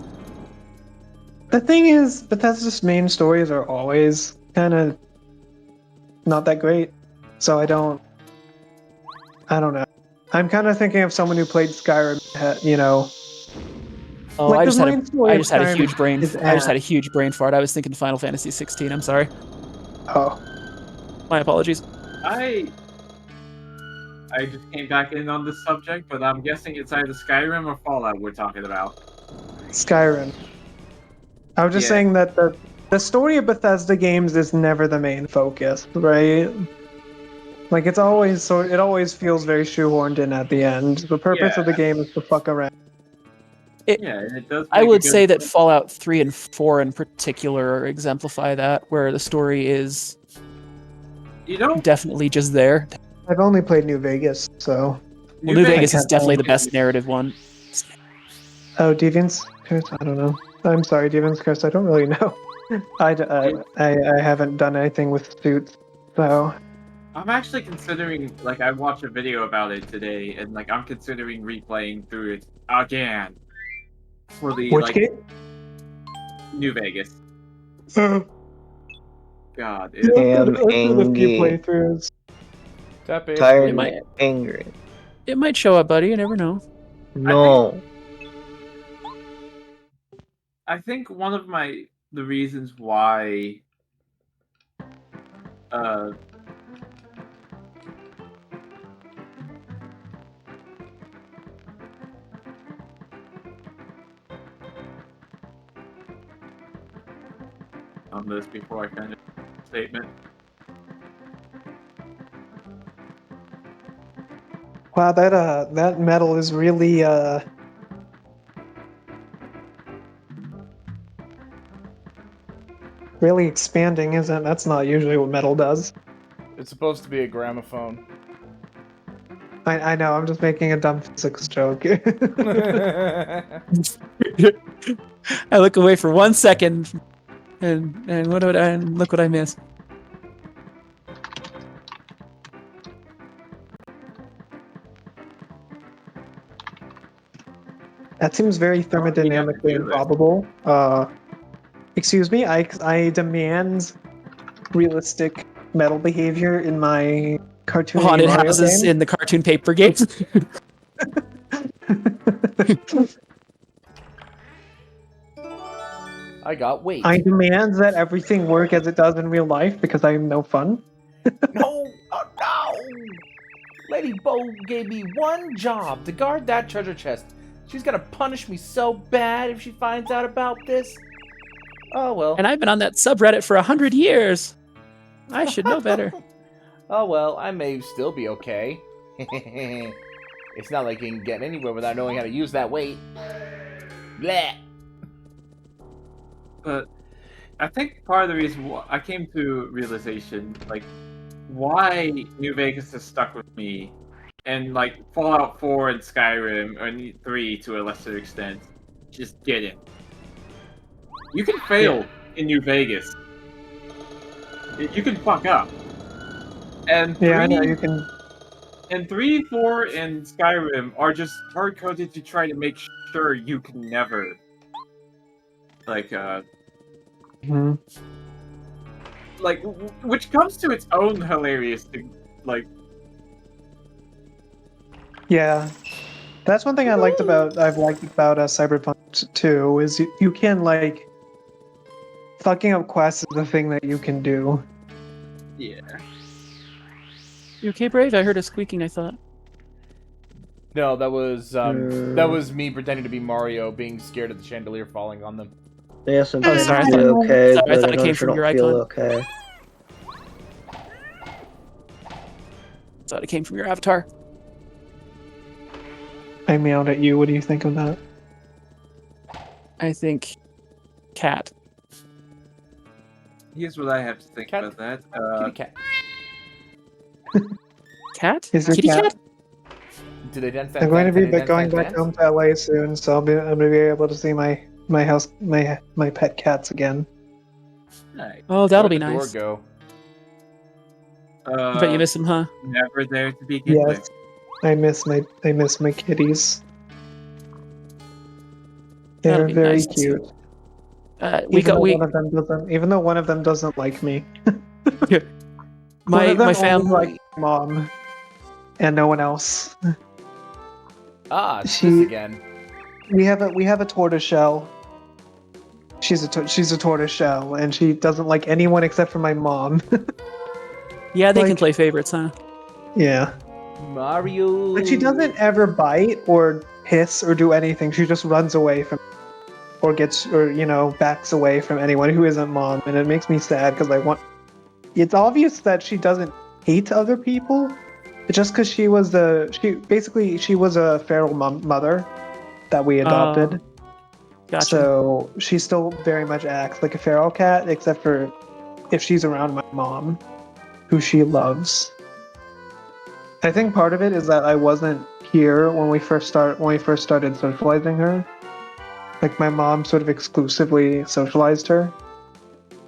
The thing is, Bethesda's main stories are always kind of not that great, so I don't know. I'm kind of thinking of someone who played Skyrim, you know. Oh, like I just had a huge brain. I just had a ass. huge brain fart. I was thinking Final Fantasy 16. I'm sorry. Oh, My apologies. I just came back in on this subject, but I'm guessing it's either Skyrim or Fallout we're talking about. Skyrim. I was just Yeah. saying that the story of Bethesda games is never the main focus, right? Like it always feels very shoehorned in at the end. The purpose of the game is to fuck around. And it does. I make a would good say that point. Fallout 3 and 4 in particular exemplify that, where the story is definitely just there. I've only played New Vegas, so. Well, New Vegas is definitely the best narrative one. Oh, Deviant's Curse? I don't know. I'm sorry, Deviant's Curse. I don't really know. I haven't done anything with Suits, so. I'm actually considering, like, I watched a video about it today, and like, I'm considering replaying through it again for the Which game? New Vegas. God, Yeah, I've done a few playthroughs. Pepe. Tired It might- and angry. It might show up, buddy. You never know. No. I think one of the reasons why on this before I finish the statement. Wow, that metal is really really expanding, isn't it? That's not usually what metal does. It's supposed to be a gramophone. I know, I'm just making a dumb physics joke. I look away for 1 second, and look what I missed. That seems very thermodynamically improbable. Excuse me, I demand realistic metal behavior in my cartoon Haunted Mario houses game. in the cartoon paper games. I got weight. I demand that everything work as it does in real life because I am no fun. No! Oh no! Lady Bo gave me one job to guard that treasure chest. She's gonna punish me so bad if she finds out about this. Oh well. And I've been on that subreddit for 100 years. I should know better. Oh well, I may still be okay. It's not like you can get anywhere without knowing how to use that weight. Bleh. But I think part of the reason why I came to realization, like, why New Vegas has stuck with me, and like Fallout 4 and Skyrim, or 3 to a lesser extent, just get it. You can fail in New Vegas. You can fuck up. And Yeah, I know you can. And 3, 4, and Skyrim are just hard-coded to try to make sure you can never, like, which comes to its own hilarious thing, like... Yeah, that's one thing I've liked about Cyberpunk 2 is you can like fucking up quests is the thing that you can do. Yeah. You okay, Brave? I heard a squeaking, I thought. No, that was me pretending to be Mario, being scared of the chandelier falling on them. Yeah, sometimes sorry, I you thought- feel okay, sorry, I but thought it came others from don't your feel icon. okay. Thought it came from your avatar. I meowed at you. What do you think of that? I think cat. Here's what I have to think Cat. about that. Kitty cat. Cat? Is your Kitty cat? Do they dance? I'm going to be going back home to LA soon, so I'm gonna be able to see my pet cats again. Nice. Oh, that'll be Where'd the nice. door I bet you miss him, huh? Never there to begin with. Yes, I miss my kitties. That'll They're be very nice to see. cute. Even though one of them doesn't like me. One my of them only family. likes mom, and no one else. Ah, it's She- this again. We have a tortoise shell. She's a tortoise shell, and she doesn't like anyone except for my mom. Yeah, they can like- play favorites, huh? Yeah, Mario. but she doesn't ever bite or hiss or do anything. She just runs away from, or backs away from anyone who isn't mom, and it makes me sad because I want. It's obvious that she doesn't hate other people. It's just because she was a feral mother that we adopted. Gotcha. So she still very much acts like a feral cat, except for if she's around my mom, who she loves. I think part of it is that I wasn't here when we first started socializing her. Like my mom sort of exclusively socialized her.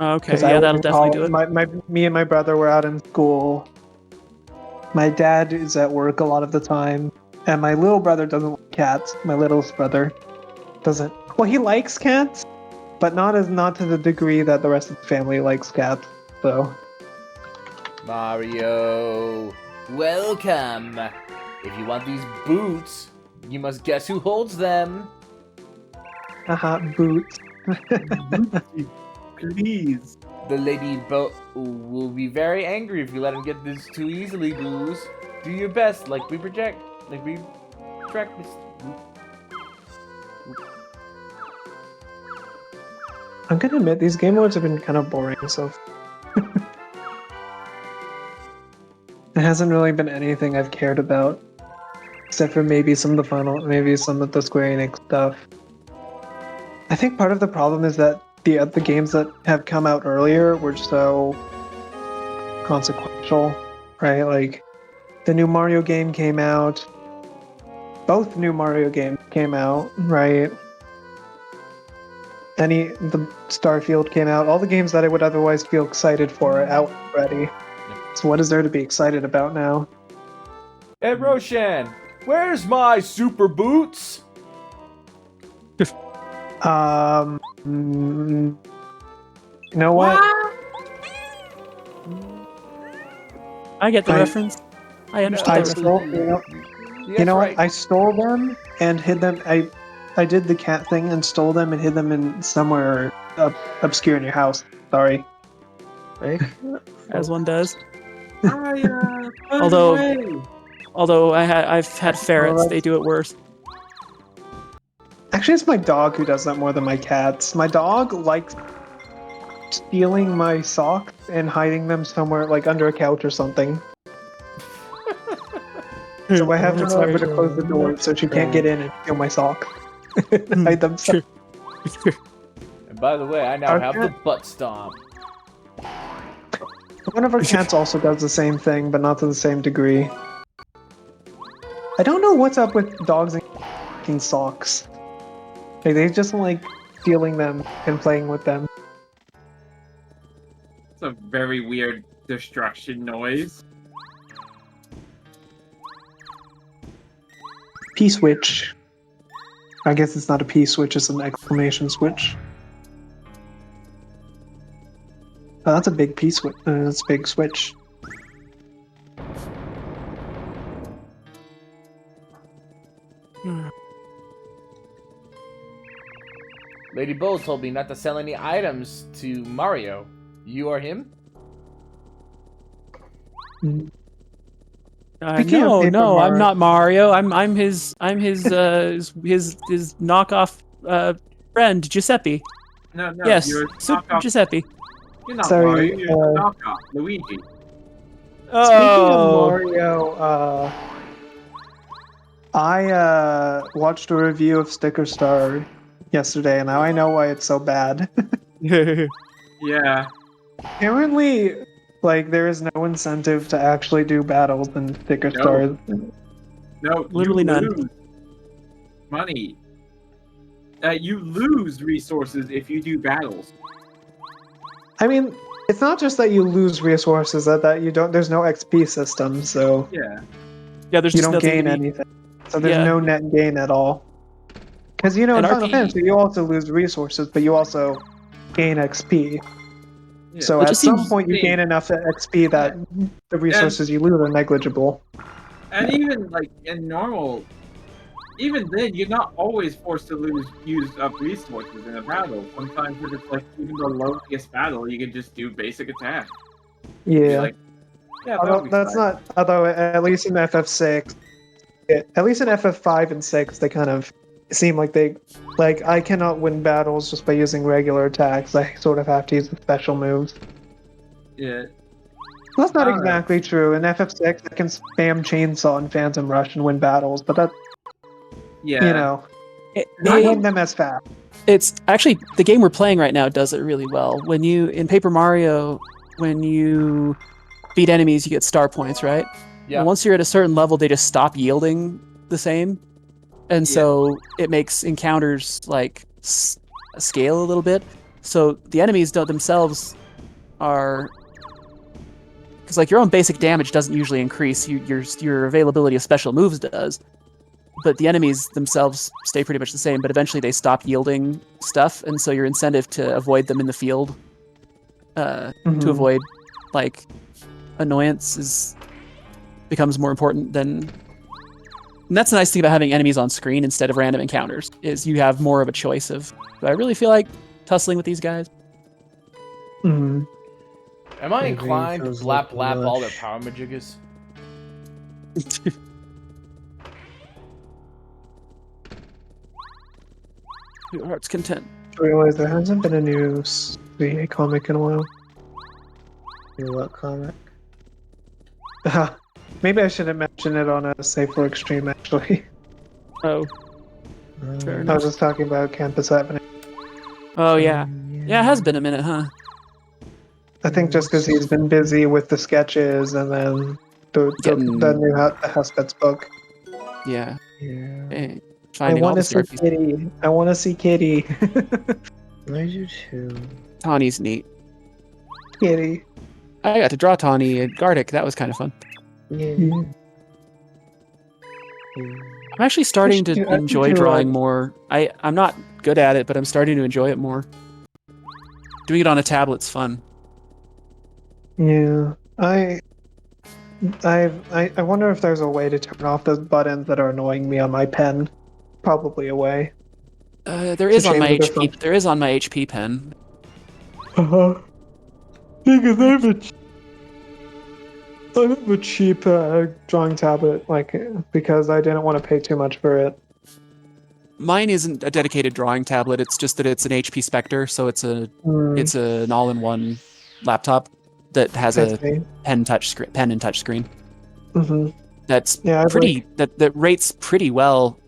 Okay, 'Cause yeah, I was that'll in definitely do it. Me and my brother were out in school. My dad is at work a lot of the time, and my little brother doesn't like cats. My littlest brother doesn't. Well, he likes cats, but not to the degree that the rest of the family likes cats. So Mario. Welcome. If you want these boots, you must guess who holds them. Haha, boots. Please. The lady will be very angry if you let him get this too easily, Booze. Do your best, like we practice. I'm gonna admit, these game modes have been kind of boring, so... There hasn't really been anything I've cared about. Except for maybe some of the Square Enix stuff. I think part of the problem is that the games that have come out earlier were so consequential, right? Like, the new Mario game came out. Both new Mario games came out, right? The Starfield came out. All the games that I would otherwise feel excited for are out already. So what is there to be excited about now? Hey, Roshan, where's my super boots? You know what? I get the reference. I understand the reference. What? I stole them and hid them. I did the cat thing and stole them and hid them in somewhere obscure in your house. Sorry. As one does. Although I've had ferrets, they do it worse. Actually, it's my dog who does that more than my cats. My dog likes stealing my socks and hiding them somewhere, like under a couch or something. So I have to remember to close the door so she can't get in and steal my socks. Hide them. And by the way, I now have the butt stomp. One of our cats also does the same thing, but not to the same degree. I don't know what's up with dogs and socks. Like, they just like stealing them and playing with them. it's a very weird destruction noise. P-switch. I guess it's not a P-switch, it's an exclamation switch. Oh, that's a big P-switch. That's a big switch. Lady Bull told me not to sell any items to Mario. You or him? No, I'm not Mario. I'm his knockoff friend Giuseppe. No, Yes, you're Super knockoff. Giuseppe. You're not Sorry, Mario, you're a knockoff, Luigi. Speaking Oh, of Mario, I watched a review of Sticker Star yesterday, and now I know why it's so bad. Yeah. Apparently, like, there is no incentive to actually do battles in Sticker No. Stars. No, Literally you none. lose money. You lose resources if you do battles. I mean, it's not just that you lose resources, that you don't. There's no XP system, so Yeah. yeah. There's you just don't nothing gain to be. anything. So there's Yeah. no net gain at all. Because in And Final RP Fantasy, you also lose resources, but you also gain XP. Yeah. So It at just some seems- point, you gain enough XP that the resources you lose are negligible. And even like in normal, even then, you're not always forced to use up resources in a battle. Sometimes if it's like even the lowest battle, you can just do basic attack. Be Yeah. like, yeah, Although that'll be that's fine. not. Although at least in FF6, at least in FF5 and 6, they kind of seem like I cannot win battles just by using regular attacks. I sort of have to use the special moves. Yeah. That's not I don't know. exactly true. In FF6, I can spam Chainsaw and Phantom Rush and win battles, but that, Yeah. you know, It- not it- win them as fast. It's actually the game we're playing right now does it really well. When you in Paper Mario, when you beat enemies, you get star points, right? Yeah. And once you're at a certain level, they just stop yielding the same, and so it makes encounters like scale a little bit. So the enemies don't themselves are because like your own basic damage doesn't usually increase. Your availability of special moves does. But the enemies themselves stay pretty much the same, but eventually they stop yielding stuff, and so your incentive to avoid them in the field, to avoid, like, annoyance is becomes more important than. And that's the nice thing about having enemies on screen instead of random encounters, is you have more of a choice of, do I really feel like tussling with these guys? Mm. Am I My inclined to brain feels blap like all their mush. power majiggas? Your heart's content. I realize there hasn't been a new ZEP comic in a while. What comic? Maybe I shouldn't mention it on a Safe for Extreme, actually. Oh, fair I enough. was just talking about Campus Happening. Oh, yeah. Yeah, it has been a minute, huh? I think just because he's been busy with the sketches and then the new Hespets book. Yeah. Yeah. Hey, I finding all want the to see Starfies. Kitty. I want to see Kitty. I do too. Tawny's neat. Kitty. I got to draw Tawny at Gardic. That was kind of fun. Yeah. Yeah. I'm actually starting to I should enjoy do, drawing more. I'm not good at it, but I'm starting to enjoy it more. Doing it on a tablet's fun. Yeah. I wonder if there's a way to turn off those buttons that are annoying me on my pen. Probably a way. There is on my change the HP. function. There is on my HP pen. Because I have a cheap drawing tablet, because I didn't want to pay too much for it. Mine isn't a dedicated drawing tablet. It's just that it's an HP Spectre, so it's an all-in-one laptop that has a pen and touch screen. Mm-hmm. That's Yeah, pretty. That rates pretty well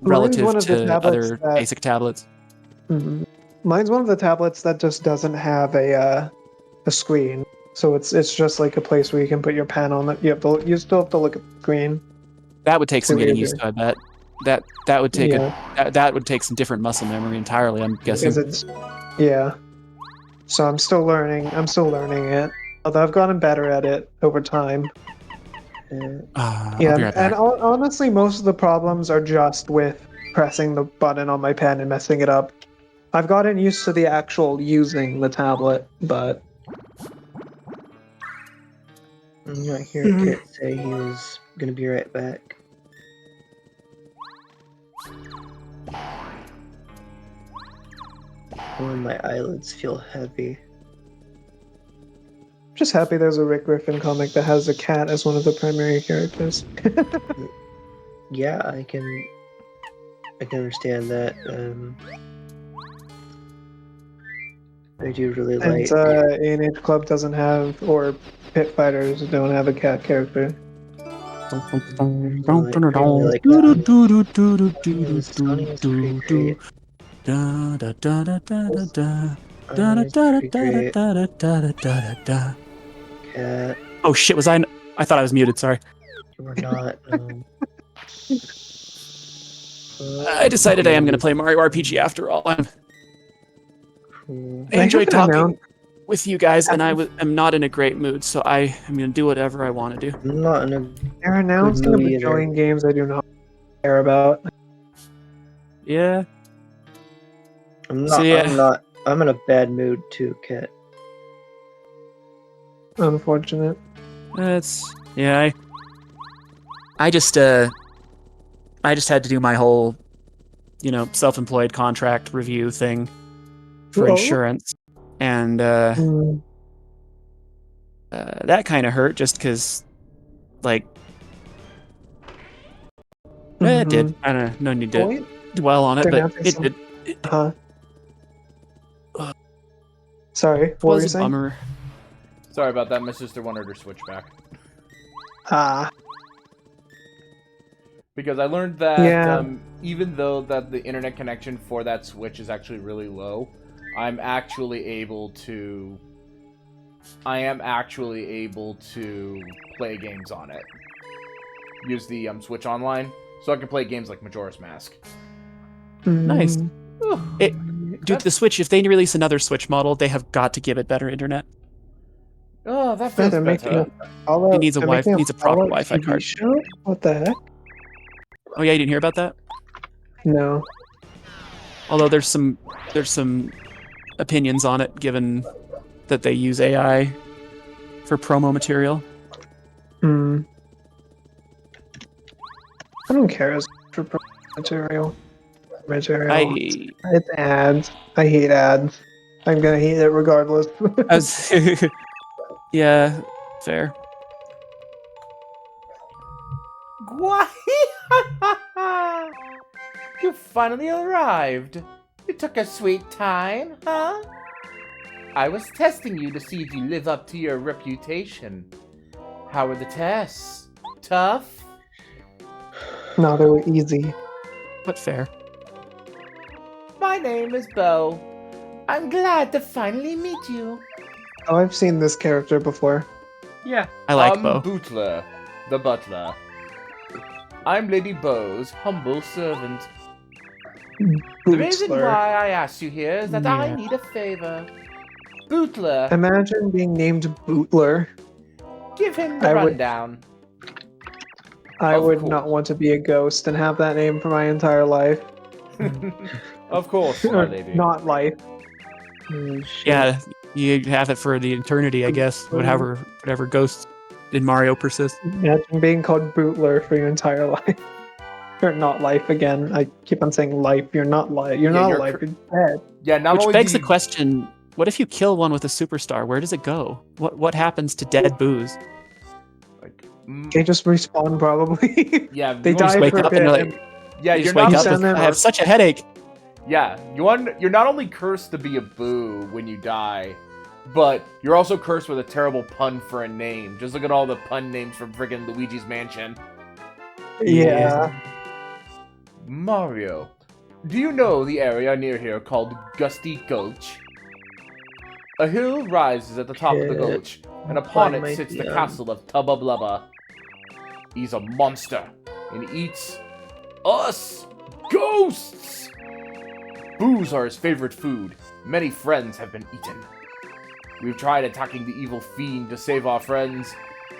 relative one of the to tablets other that- basic tablets. Mm-hmm. Mine's one of the tablets that just doesn't have a screen, so it's just like a place where you can put your pen on it. You still have to look at the screen. That would take some See what getting you're used to. I bet that would take Yeah. that would take some different muscle memory entirely. I'm guessing. Because so I'm still learning. it. Although I've gotten better at it over time. I'll be right back. And honestly, most of the problems are just with pressing the button on my pen and messing it up. I've gotten used to the actual using the tablet, but I'm not here to say he was gonna be right back. Oh, my eyelids feel heavy. I'm just happy there's a Rick Griffin comic that has a cat as one of the primary characters. Yeah, I can understand that. I do really And like. A&H Club doesn't have, or Pit Fighters don't have a cat character. Sonny is pretty great. Cat, Oh shit! Was I? I thought I was muted. Sorry. you are not. I decided I am going to play Mario RPG after all. Cool. I enjoyed haven't talking with you guys, and am not in a great mood, so I am going to do whatever I want to do. I'm not in a. They're announcing a mood either. bajillion games I do not care about. Yeah. I'm not. So, yeah. I'm not. I'm in a bad mood too, Cat. Unfortunate. That's yeah. I just had to do my whole, self-employed contract review thing for insurance, and that kind of hurt just because, it did. I don't know. No need to dwell on it, but it did. Sorry, It what were was you a saying? bummer. Sorry about that. My sister wanted her Switch back. Because I learned that even though that the internet connection for that Switch is actually really low, I am actually able to play games on it. Use the Switch Online, so I can play games like Majora's Mask. Nice. Dude, the Switch, if they release another Switch model, they have got to give it better internet. Oh, that feels better. It needs a proper Wi-Fi card. Show? What the heck? Oh yeah, you didn't hear about that? No. Although there's some opinions on it, given that they use AI for promo material. don't care as much for material. I, It's ads. I hate ads. I'm gonna hate it regardless. I was, yeah, fair. Why? You finally arrived. It took a sweet time, huh? I was testing you to see if you live up to your reputation. How were the tests? Tough? No, they were easy. But fair. My name is Bo. I'm glad to finally meet you. Oh, I've seen this character before. Yeah. I like I'm Bo. Bootler, the butler. I'm Lady Bo's humble servant. The reason Bootler. why I asked you here is that I Yeah. need a favor. Bootler, Imagine being named Bootler. give him the I would- rundown. I Of would course. not want to be a ghost and have that name for my entire life. Of course, my Or lady. not life. Yeah, you have it for the eternity, I guess. Whatever ghost in Mario persists. Imagine being called Bootler for your entire life. Or not life again. I keep on saying life. You're not life. You're Yeah, not you're alive. cr- You're dead. Yeah, not Which only begs do the you- question: what if you kill one with a superstar? Where does it go? What happens to dead booze? like, They just respawn probably. yeah, they you die just wake for a up and bit. you're like- and Yeah, you you're just wake not. up send with, them I have out. such a headache. Yeah, you're not only cursed to be a boo when you die, but you're also cursed with a terrible pun for a name. Just look at all the pun names from friggin' Luigi's Mansion. yeah. Mario, do you know the area near here called Gusty Gulch? A hill rises at the top of the Shit. gulch, and upon Find it my sits the DM. castle of Tubba Blubba. He's a monster, and eats us ghosts! Boos are his favorite food. Many friends have been eaten. We've tried attacking the evil fiend to save our friends,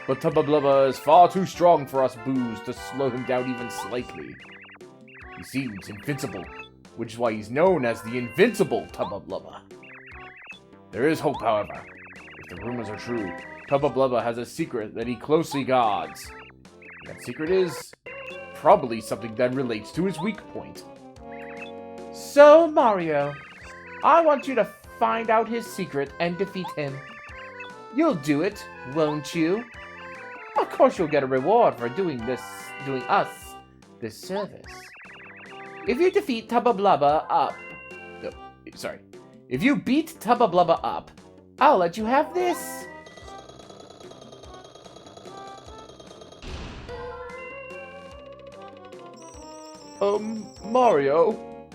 but Tubba Blubba is far too strong for us Boos to slow him down even slightly. He seems invincible, which is why he's known as the Invincible Tubba Blubba. There is hope, however. If the rumors are true, Tubba Blubba has a secret that he closely guards. That secret is probably something that relates to his weak point. So, Mario, I want you to find out his secret and defeat him. You'll do it, won't you? Of course you'll get a reward for doing us this service. If you defeat Tubba Blubba up... No, sorry. If you beat Tubba Blubba up, I'll let you have this. Mario,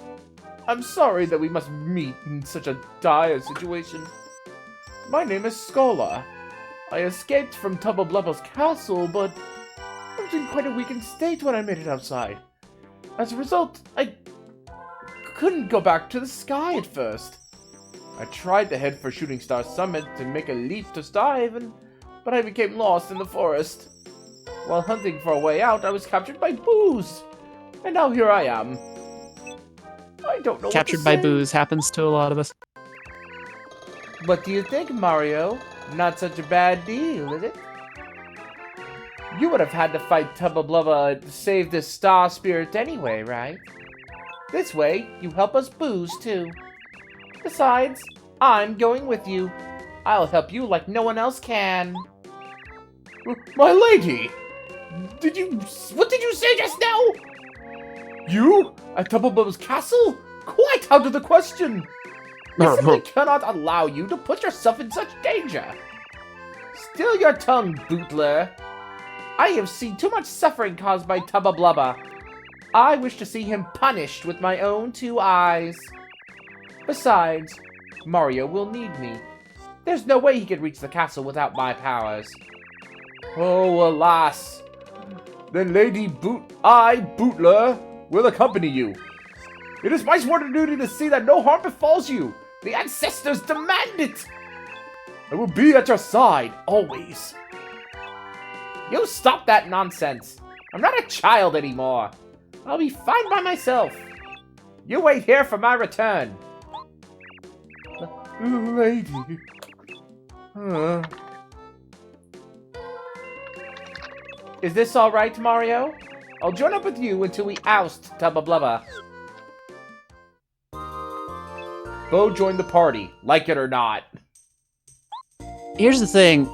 I'm sorry that we must meet in such a dire situation. My name is Scholar. I escaped from Tubba Blubba's castle, but I was in quite a weakened state when I made it outside. As a result, I couldn't go back to the sky at first. I tried to head for Shooting Star Summit to make a leap to Star but I became lost in the forest. While hunting for a way out, I was captured by Boos. And now here I am. I don't know Captured what by to say. booze happens to a lot of us. What do you think, Mario? Not such a bad deal, is it? You would have had to fight Tubba Blubba to save this star spirit anyway, right? This way, you help us Boos too. Besides, I'm going with you. I'll help you like no one else can. My lady! What did you say just now? You? At Tubba Blubba's castle? Quite out of the question! I simply cannot allow you to put yourself in such danger. Still your tongue, Bootler. I have seen too much suffering caused by Tubba Blubba. I wish to see him punished with my own 2 eyes. Besides, Mario will need me. There's no way he could reach the castle without my powers. Oh, alas. Then Lady Bootler will accompany you. It is my sworn duty to see that no harm befalls you. The ancestors demand it. I will be at your side, always. You stop that nonsense. I'm not a child anymore. I'll be fine by myself. You wait here for my return. Lady. Is this alright, Mario? I'll join up with you until we oust Tubba Blubba. Bo joined the party, like it or not. Here's the thing.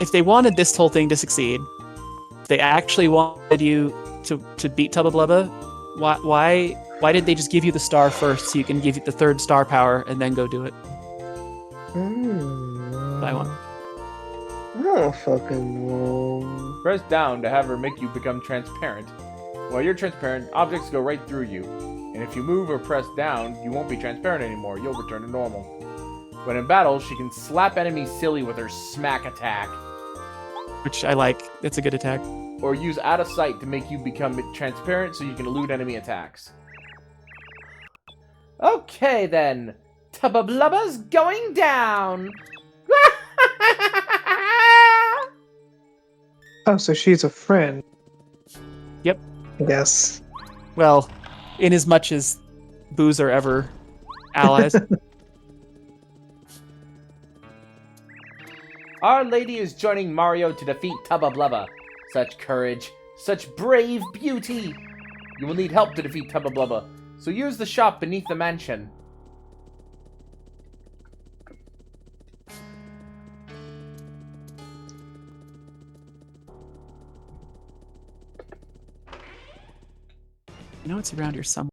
If they wanted this whole thing to succeed, if they actually wanted you to beat Tubba Blubba, why did they just give you the star first so you can give you the 3rd star power and then go do it? I want. I don't fucking know. Press down to have her make you become transparent. While you're transparent, objects go right through you. And if you move or press down, you won't be transparent anymore. You'll return to normal. When in battle, she can slap enemies silly with her smack attack. Which I like. It's a good attack. Or use out of sight to make you become transparent so you can elude enemy attacks. Okay then. Tubba Blubba's going down! Oh, so she's a friend. Yep. Yes. Well, in as much as boos are ever allies. Our lady is joining Mario to defeat Tubba Blubba. Such courage, such brave beauty! You will need help to defeat Tubba Blubba, so use the shop beneath the mansion. You know it's around here somewhere.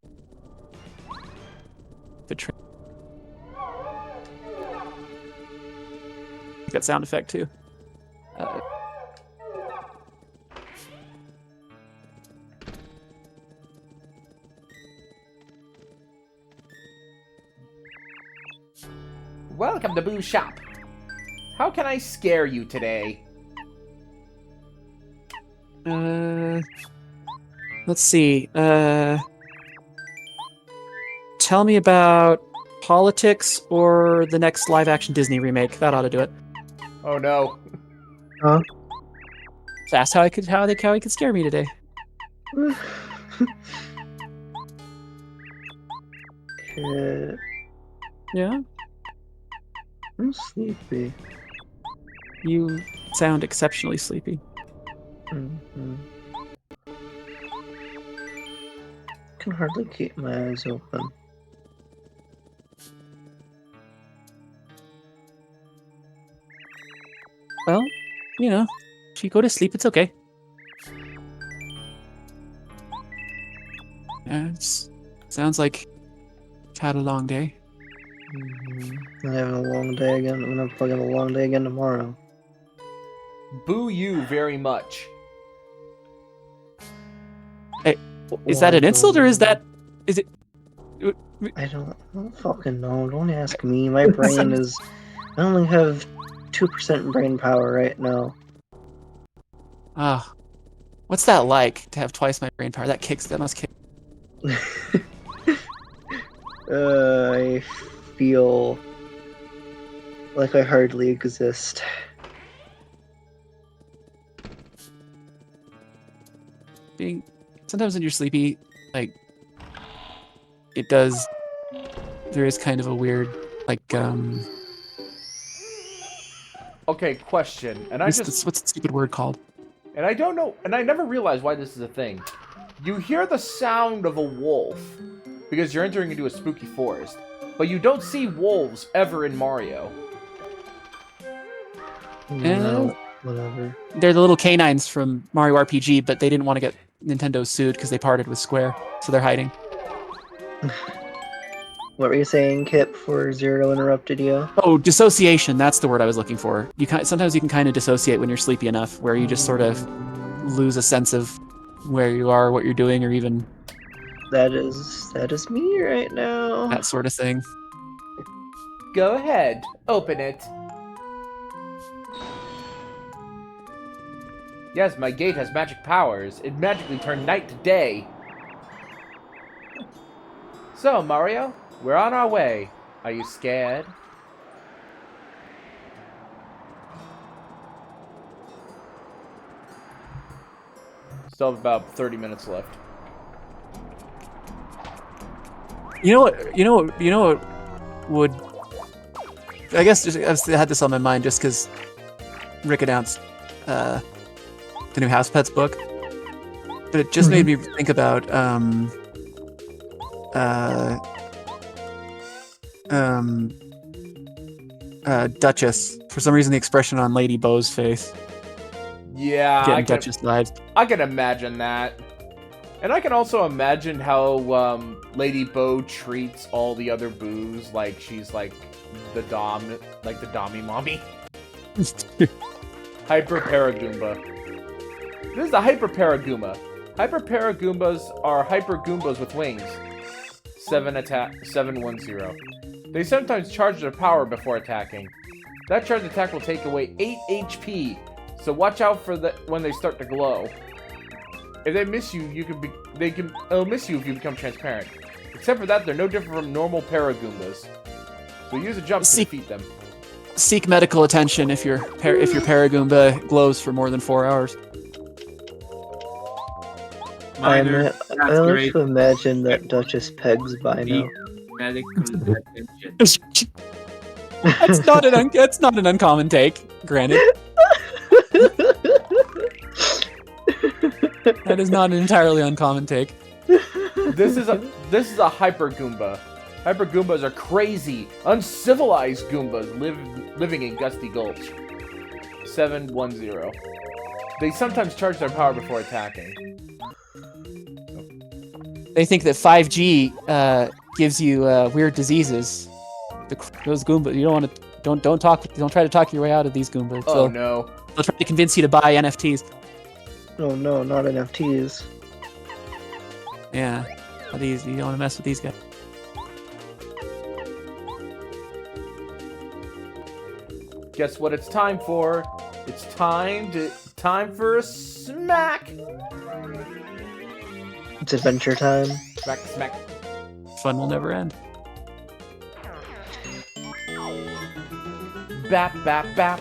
The train. That sound effect too. Welcome to Boo's shop. How can I scare you today? Let's see. Tell me about politics or the next live-action Disney remake. That ought to do it. Oh no. Huh? That's how he could scare me today. Shit. Yeah. I'm sleepy. You sound exceptionally sleepy. Mm-hmm. Can hardly keep my eyes open. Well, you know, if you go to sleep, it's okay. Yeah, sounds like you've had a long day. I'm having a long day again. I'm gonna plug in a long day again tomorrow. Boo you very much. Hey, is that an insult or is it? I don't fucking know. Don't ask me. My brain is. I only have 2% brain power right now. Ah, what's that like to have twice my brain power? That must kick. I feel like I hardly exist. Sometimes when you're sleepy, like there is kind of a weird, like, Okay, question. And what's the stupid word called? And I don't know, and I never realized why this is a thing. You hear the sound of a wolf because you're entering into a spooky forest, but you don't see wolves ever in Mario. No, whatever. They're the little canines from Mario RPG, but they didn't want to get Nintendo sued because they parted with Square, so they're hiding. What were you saying, Kip, before Zero interrupted you? Oh, dissociation. That's the word I was looking for. Sometimes you can kind of dissociate when you're sleepy enough, where you just sort of lose a sense of where you are, what you're doing, or even That is me right now. that sort of thing. Go ahead, open it. Yes, my gate has magic powers. It magically turned night to day. So, Mario, we're on our way. Are you scared? Still have about 30 minutes left. You know what would... I guess I had this on my mind just because Rick announced the new House Pets book. But it just made me think about Duchess. For some reason, the expression on Lady Bo's face. Yeah, Getting Duchess vibes. I can imagine that. And I can also imagine how Lady Bo treats all the other boos like she's like the Dommy mommy. Hyper Paragoomba. This is the Hyper Paragoomba. Hyper Paragoombas are Hyper Goombas with wings. 710. They sometimes charge their power before attacking. That charged attack will take away 8 HP, so watch out for when they start to glow. If they miss you, they'll miss you if you become transparent. Except for that, they're no different from normal Paragoombas. So use a jump to defeat them. Seek medical attention if your Paragoomba glows for more than 4 hours. I like to imagine that Duchess pegs by now. Medical attention. That's not an uncommon take, granted. That is not an entirely uncommon take. This is a Hyper Goomba. Hyper Goombas are crazy, uncivilized Goombas living in Gusty Gulch. 710. They sometimes charge their power before attacking. They think that 5G gives you weird diseases. Those Goombas, you don't want to don't try to talk your way out of these Goombas. Oh no! They'll try to convince you to buy NFTs. Oh no, not NFTs. Yeah, you don't want to mess with these guys. Guess what it's time for? It's time for a smack. It's adventure time. Smack. Fun will never end. Bap, bap, bap.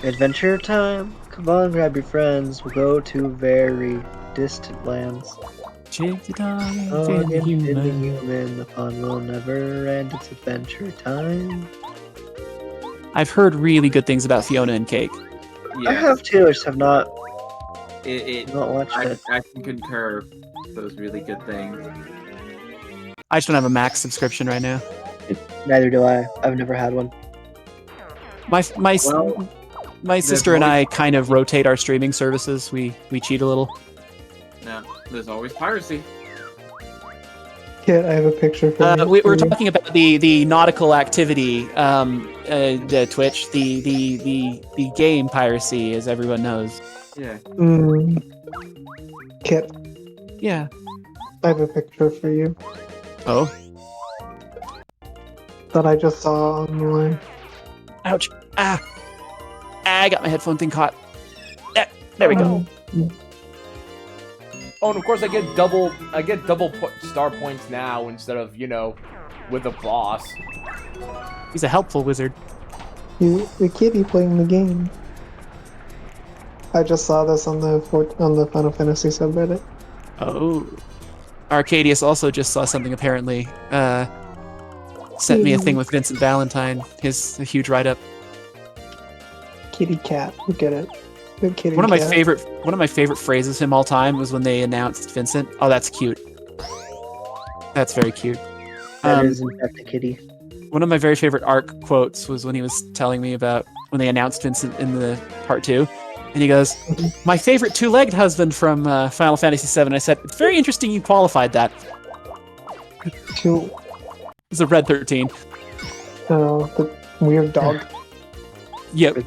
Adventure time. Come on, grab your friends. We'll go to very distant lands. Take the time, Oh, find the in the human. human, the fun will never end. It's adventure time. I've heard really good things about Fiona and Cake. Yeah, I have too. I just have not not watched it. I can concur with those really good things. I just don't have a Max subscription right now. Neither do I. I've never had one. My there's sister and I always- kind of rotate our streaming services. We cheat a little. No, there's always piracy. Kit, I have a picture for you. We're talking about the nautical activity, the Twitch, the game piracy, as everyone knows. Yeah. Kit, Yeah. I have a picture for you Oh. that I just saw online. Ouch. I got my headphone thing caught. There we go. Oh, and of course I get double star points now instead of, with a boss. He's a helpful wizard. The kitty playing the game. I just saw this on the Final Fantasy subreddit. Oh. Arcadius also just saw something apparently. Sent me a thing with Vincent Valentine. A huge write-up. Kitty cat. Look at it. The kitty One of my cat. favorite phrases him all time was when they announced Vincent. Oh, that's cute. That's very cute. That is in fact a kitty. One of my very favorite arc quotes was when he was telling me about when they announced Vincent in the part 2. And he goes, "My favorite two-legged husband from Final Fantasy VII." I said, "It's very interesting you qualified that." It's a Red 13. Oh, the weird dog. Yep.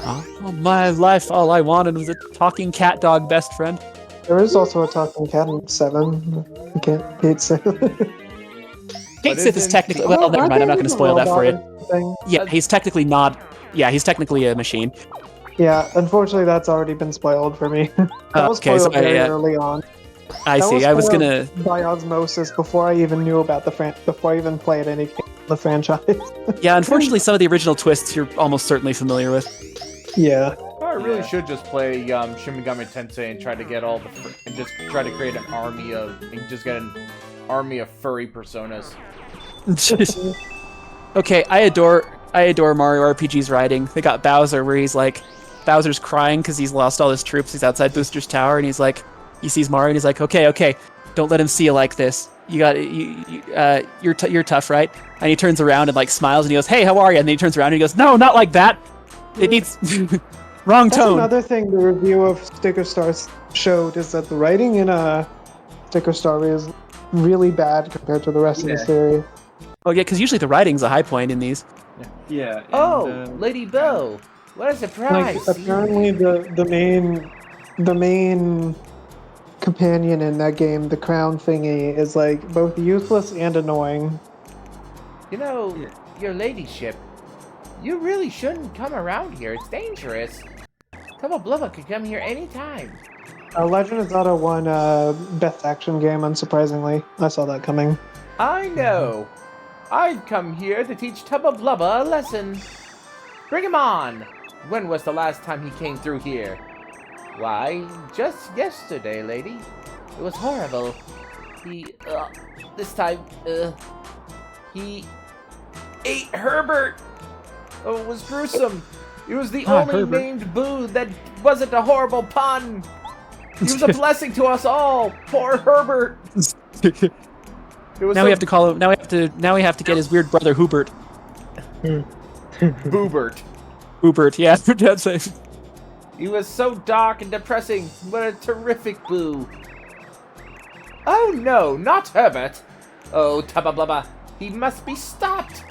All my life, all I wanted was a talking cat dog best friend. There is also a talking cat in 7. You can't hate 7. Kate Sith is technically... Well, never mind, I'm not going to spoil that for you. Thing. Yeah, he's technically not... Yeah, he's technically a machine. Yeah, unfortunately that's already been spoiled for me. That was Okay, so spoiled very early on. I see, I was spoiled gonna... by osmosis before I even knew about before I even played any game of the franchise. Yeah, unfortunately some of the original twists you're almost certainly familiar with. Yeah. I really should just play Shin Megami Tensei and try to get and just try to create an army of furry personas. Okay, I adore Mario RPG's writing. They got Bowser where he's like, Bowser's crying because he's lost all his troops. He's outside Booster's tower, and he's like, he sees Mario, and he's like, okay, don't let him see you like this. You got you're tough, right? And he turns around and like smiles, and he goes, hey, how are you? And then he turns around and he goes, no, not like that. It needs wrong That's tone. another thing the review of Sticker Stars showed is that the writing in Sticker Star is really bad compared to the rest of the series. Oh yeah, because usually the writing's a high point in these. Yeah. And, Oh, Lady Bo, what a Like surprise! apparently the main companion in that game, the crown thingy, is like both useless and annoying. You know, your ladyship, you really shouldn't come around here. It's dangerous. Tubba Blubba could come here anytime. Legend of Zelda won Best Action Game, unsurprisingly. I saw that coming. I know. I'd come here to teach Tubba Blubba a lesson. Bring him on. When was the last time he came through here? Why, just yesterday, lady. It was horrible. He, this time, he ate Herbert. Oh, it was gruesome. It was the only Herbert. named Boo that wasn't a horrible pun. He was a blessing to us all. Poor Herbert. It was Now we have to call him. Now we have to get his weird brother Hubert. Boobert. Hubert, yeah, that's it. He was so dark and depressing. What a terrific Boo. Oh no, not Herbert. Oh, Tubba Blubba. He must be stopped.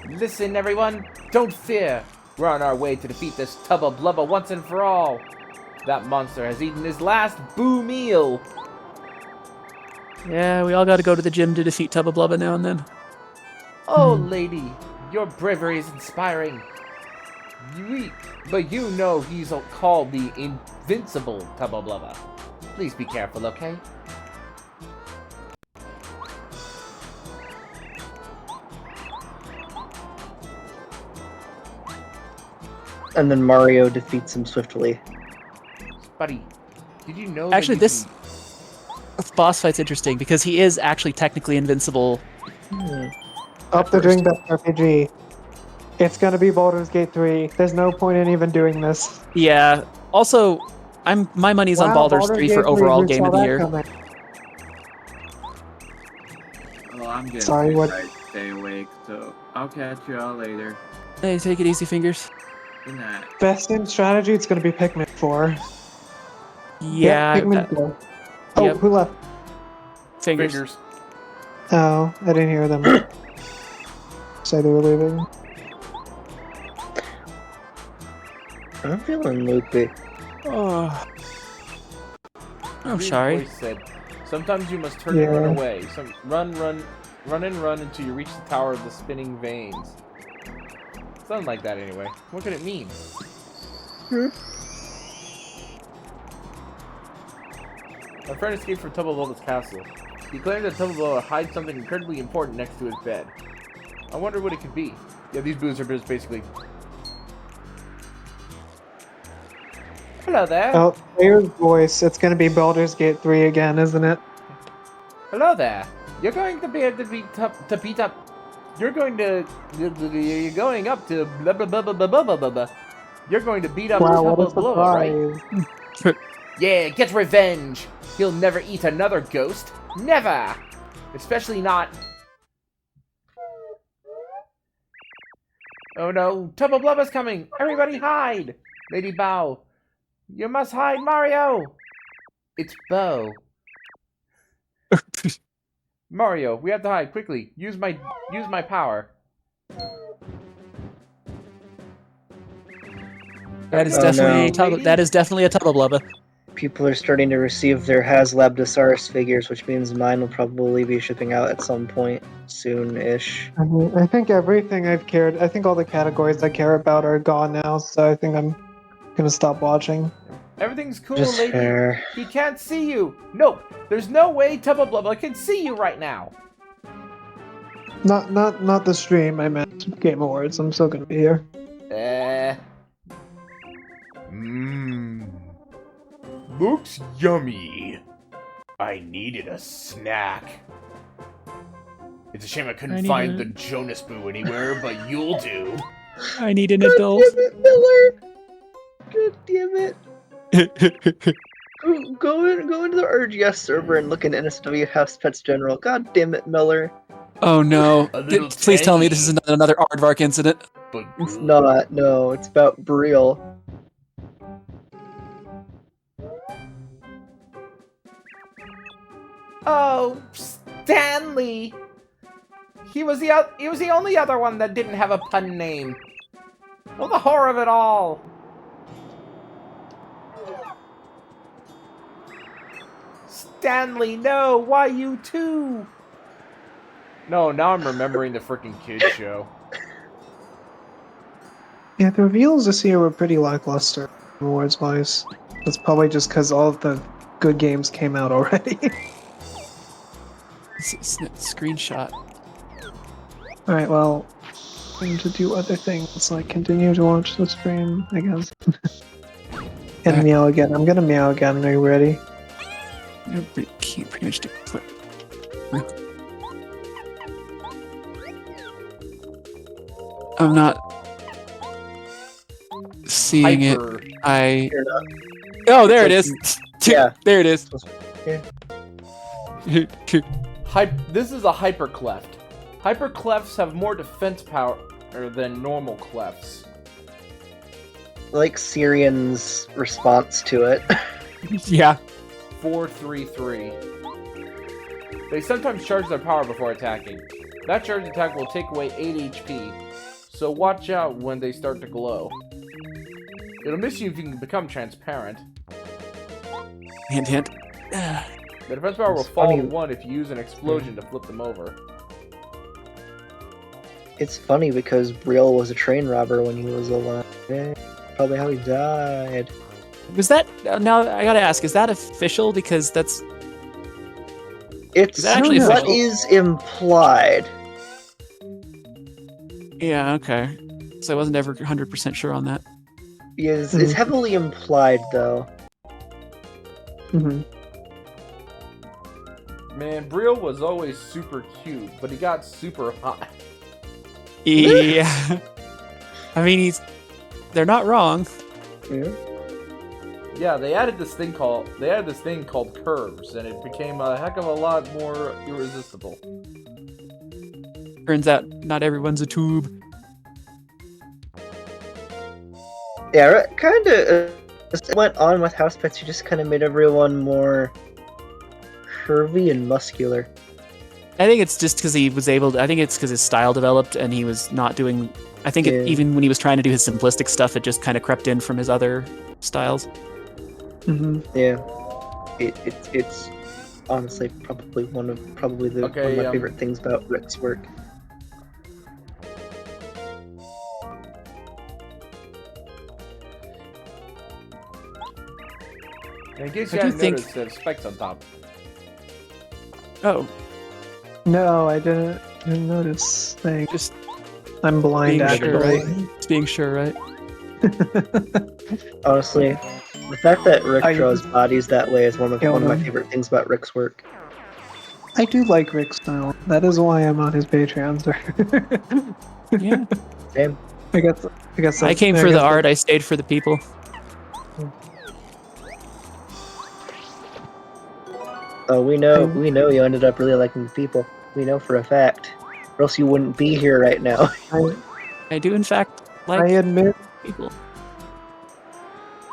Listen, everyone. Don't fear. We're on our way to defeat this Tubba Blubba once and for all. That monster has eaten his last Boo meal. Yeah, we all got to go to the gym to defeat Tubba Blubba now and then. Oh, lady. Your bravery is inspiring. But you know he's called the Invincible Tubba Blubba. Please be careful, okay? And then Mario defeats him swiftly. Buddy, did you know Actually, that this boss fight's interesting because he is actually technically invincible. Up the Dream Best RPG. It's gonna be Baldur's Gate 3. There's no point in even doing this. Yeah. Also, my money's on Baldur's 3 for Gate overall 3, we game saw of the that year. coming. Well, I'm getting Sorry, too what- tired to stay awake, so I'll catch you all later. Hey, take it easy, fingers. Good night. Best in strategy, it's gonna be Pikmin 4. Yeah, Pikmin 4. Oh, yep. who left? fingers. Oh, I didn't hear them. Say they were leaving. I'm feeling loopy. Oh, I'm Green sorry. voice said, sometimes you must turn and run Yeah. away. Run and run until you reach the tower of the spinning veins. Something like that anyway. What could it mean? My friend escaped from Tubba Blubba's castle. He claimed that Tubba Blubba hides something incredibly important next to his bed. I wonder what it could be. Yeah, these boos are just basically... Hello there. Oh, player's voice. It's gonna be Baldur's Gate 3 again, isn't it? Hello there. You're going to be able to beat up. You're going to. You're going up to blah blah blah blah blah blah blah blah. You're going to beat up Wow, what a Tubba Blubba, right? surprise. Yeah, get revenge. He'll never eat another ghost. Never. Especially not. Oh no, Tubba Blubba's coming. Everybody hide. Lady Bow. You must hide, Mario. It's Bo. Mario, we have to hide quickly. Use my power. That is Oh, definitely no. that is definitely a Tubba Blubba. People are starting to receive their HasLabdosaurus figures, which means mine will probably be shipping out at some point soon-ish. I think everything I've cared. I think all the categories I care about are gone now, so I think I'm gonna stop watching. Everything's cool, Just lady. fair. He can't see you. No, there's no way Tubba Blubba can see you right now. Not the stream. I meant Game Awards. I'm still gonna be here. Looks yummy. I needed a snack. It's a shame I couldn't need find a- the Jonas Boo anywhere, but you'll do. I need an adult. God damn it. Go into the RGS server and look in NSW House Pets General. God damn it, Miller. Oh no! A little Please tell me this is tangy. another Aardvark incident. But It's good. not. No, it's about Briel. Oh, Stanley. He was the only other one that didn't have a pun name. Oh, the horror of it all. Stanley, no, why you too? No, now I'm remembering the freaking kids show. Yeah, the reveals this year were pretty lackluster, awards-wise. That's probably just because all of the good games came out already. Screenshot. Alright, well, I'm going to do other things, like continue to watch the stream, I guess. And meow again. I'm gonna meow again. Are you ready? Pretty much do it. I'm not seeing Hyper. it. Oh, there it is. Yeah. There it is. This is a hyper cleft. Hyper clefts have more defense power than normal clefts. Like Syrian's response to it. Yeah. 433. They sometimes charge their power before attacking. That charged attack will take away 8 HP, so watch out when they start to glow. It'll miss you if you can become transparent. Hint, hint. The defense power will fall to 1 if you use an explosion to flip them over. It's funny because Briel was a train robber when he was alive. Probably how he died. Was that now? I gotta ask. Is that official? Because that's It's that actually what official? is implied. yeah. Okay. So I wasn't ever 100% sure on that. It's heavily implied though. Mm-hmm. Man, Briel was always super cute, but he got super hot. Yeah. I mean, they're not wrong. Yeah. Yeah, they added this thing called curves, and it became a heck of a lot more irresistible. Turns out not everyone's a tube. Yeah, kind of. Went on with house pets. You just kind of made everyone more curvy and muscular. I think it's just because he was able to, I think it's because his style developed and he was not doing, I think even when he was trying to do his simplistic stuff, it just kind of crept in from his other styles. Mm-hmm. Yeah, it's honestly probably one of my favorite things about Rick's work. And in case I you do hadn't think- noticed, there's spikes on top. Oh, No, I didn't notice. Thanks. just I'm blind, being sure, actually. right? Just being sure, right? Honestly, the fact that Rick I- draws bodies that way is one of Kill my him. favorite things about Rick's work. I do like Rick's style. That is why I'm on his Patreon, sir. Yeah. Same. I guess I came for the art, I stayed for the people. Oh, we know you ended up really liking the people. We know for a fact. Or else you wouldn't be here right now. I do, in fact, like I admit, people.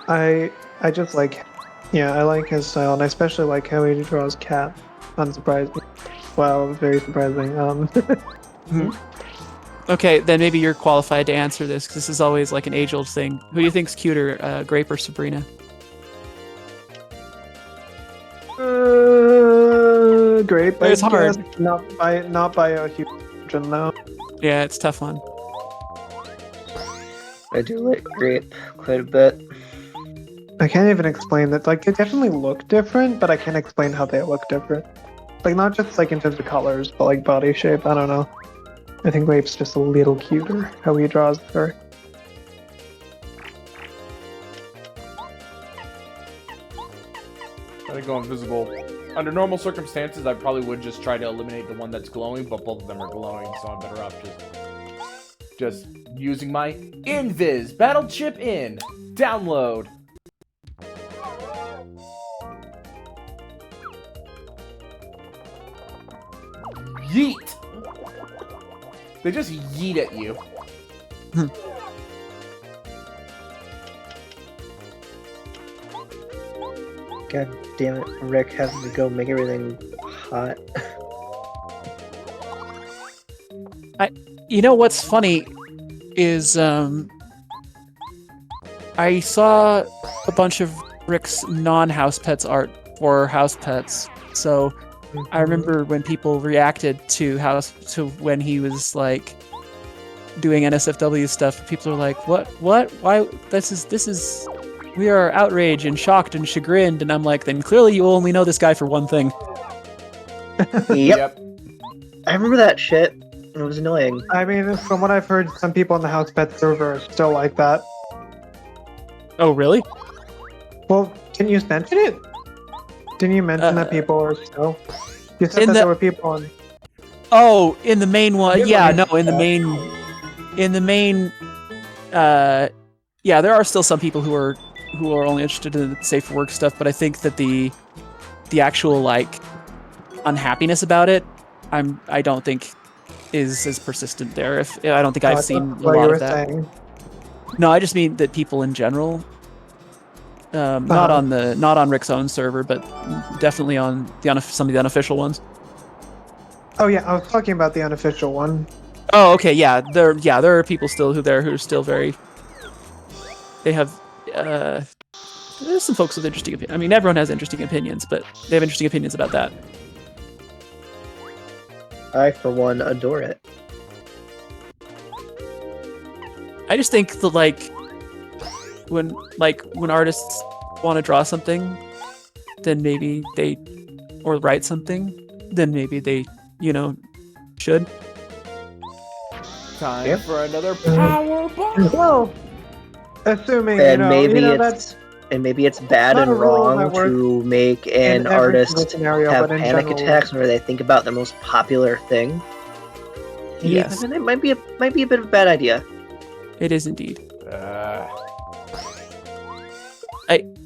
I just like, yeah, I like his style, and I especially like how he draws Cat. Unsurprising. Well, very surprising. Okay, then maybe you're qualified to answer this, because this is always like an age-old thing. Who do you think's cuter, Grape or Sabrina? Great. It's hard. Guess not by a huge margin, though. Yeah, it's a tough one. I do like Grape quite a bit. I can't even explain that. Like, they definitely look different, but I can't explain how they look different. Like, not just like in terms of colors, but like body shape. I don't know. I think Grape's just a little cuter how he draws her. Let it go invisible. Under normal circumstances, I probably would just try to eliminate the one that's glowing, but both of them are glowing, so I'm better off just Just using my Invis Battle Chip in. Download. Yeet. They just yeet at you. God damn it, Rick having to go make everything hot. You know what's funny is I saw a bunch of Rick's non-house pets art for house pets. So I remember when people reacted to when he was like doing NSFW stuff. People are like, "What? Why? This is." We are outraged and shocked and chagrined, and I'm like, then clearly you only know this guy for one thing. Yep. I remember that shit. It was annoying. I mean, from what I've heard, some people on the House Pet server are still like that. Oh, really? Well, didn't you mention it? Didn't you mention that people are still? You said that there were people on. Oh, in the main one, yeah, no, in the main, yeah, there are still some people who are only interested in the safe for work stuff, but I think that the actual like unhappiness about it, I don't think is as persistent there. I don't think I've seen a lot of that. Saying. No, I just mean that people in general, not on Rick's own server, but definitely on some of the unofficial ones. Oh yeah, I was talking about the unofficial one. Oh, okay, yeah, there are people still who are still very. They have. There's some folks with interesting opinions. I mean, everyone has interesting opinions, but they have interesting opinions about that. I, for one, adore it. I just think that when artists want to draw something, then maybe or write something, then maybe they, should. Time for another power bomb. Well, assuming and maybe it's bad and wrong to make an artist have panic attacks whenever they think about their most popular thing. Yes, it might be a bit of a bad idea. It is indeed.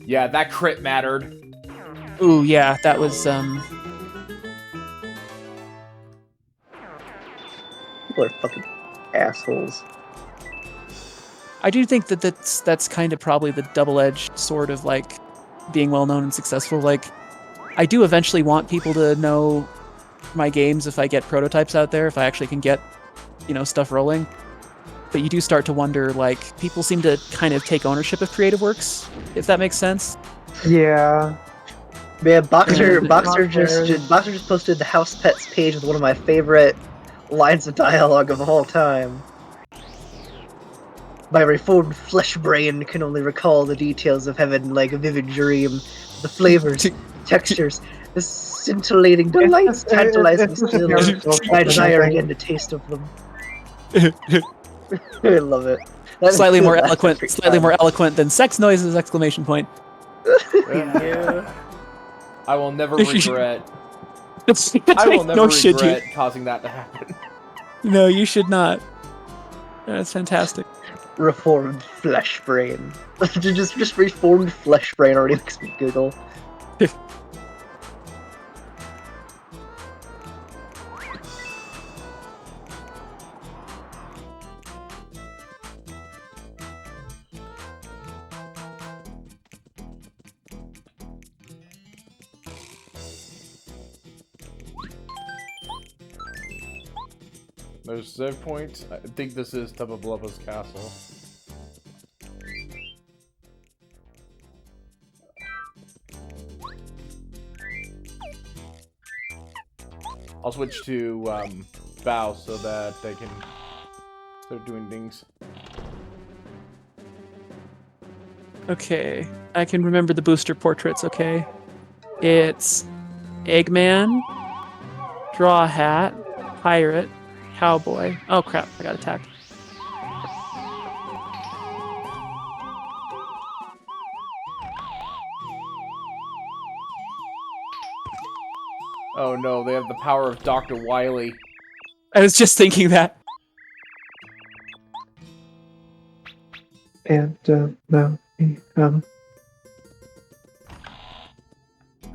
Yeah, that crit mattered. Ooh, yeah, that was People are fucking assholes. I do think that that's kind of probably the double-edged sword of like being well-known and successful. Like, I do eventually want people to know my games if I get prototypes out there, if I actually can get, stuff rolling. But you do start to wonder, like, people seem to kind of take ownership of creative works, if that makes sense. Yeah. Man, Boxer just posted the House Pets page with one of my favorite lines of dialogue of all time. My reformed flesh brain can only recall the details of heaven like a vivid dream. The flavors, textures, the scintillating delights tantalize me still. I desire again the taste of them. I love it. Slightly more eloquent than sex noises! Exclamation point. Yeah. I will never regret. I will never regret causing that to happen. No, you should not. That's fantastic. Reformed flesh brain. just reformed flesh brain already makes me giggle. There's a save point. I think this is Tubba castle. I'll switch to bow so that they can start doing things. Okay, I can remember the booster portraits, okay? It's Eggman, Draw Hat, Pirate, Cowboy. Oh crap, I got attacked. Oh no, they have the power of Dr. Wily. I was just thinking that. And no.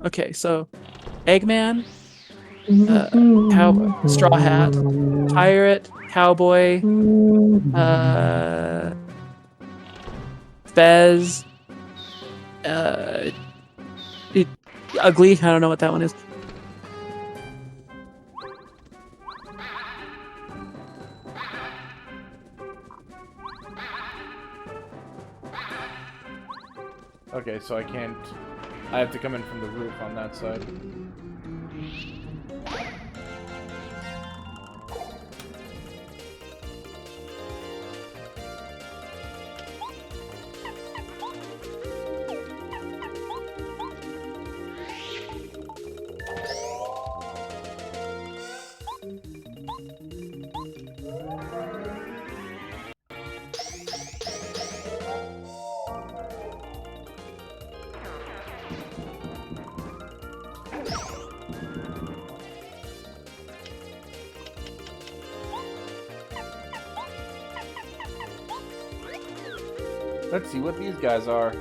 Okay, so Eggman, Straw Hat, Pirate, Cowboy, Fez, Ugly. I don't know what that one is. Okay, so I can't. I have to come in from the roof on that side. Let's see what these guys are.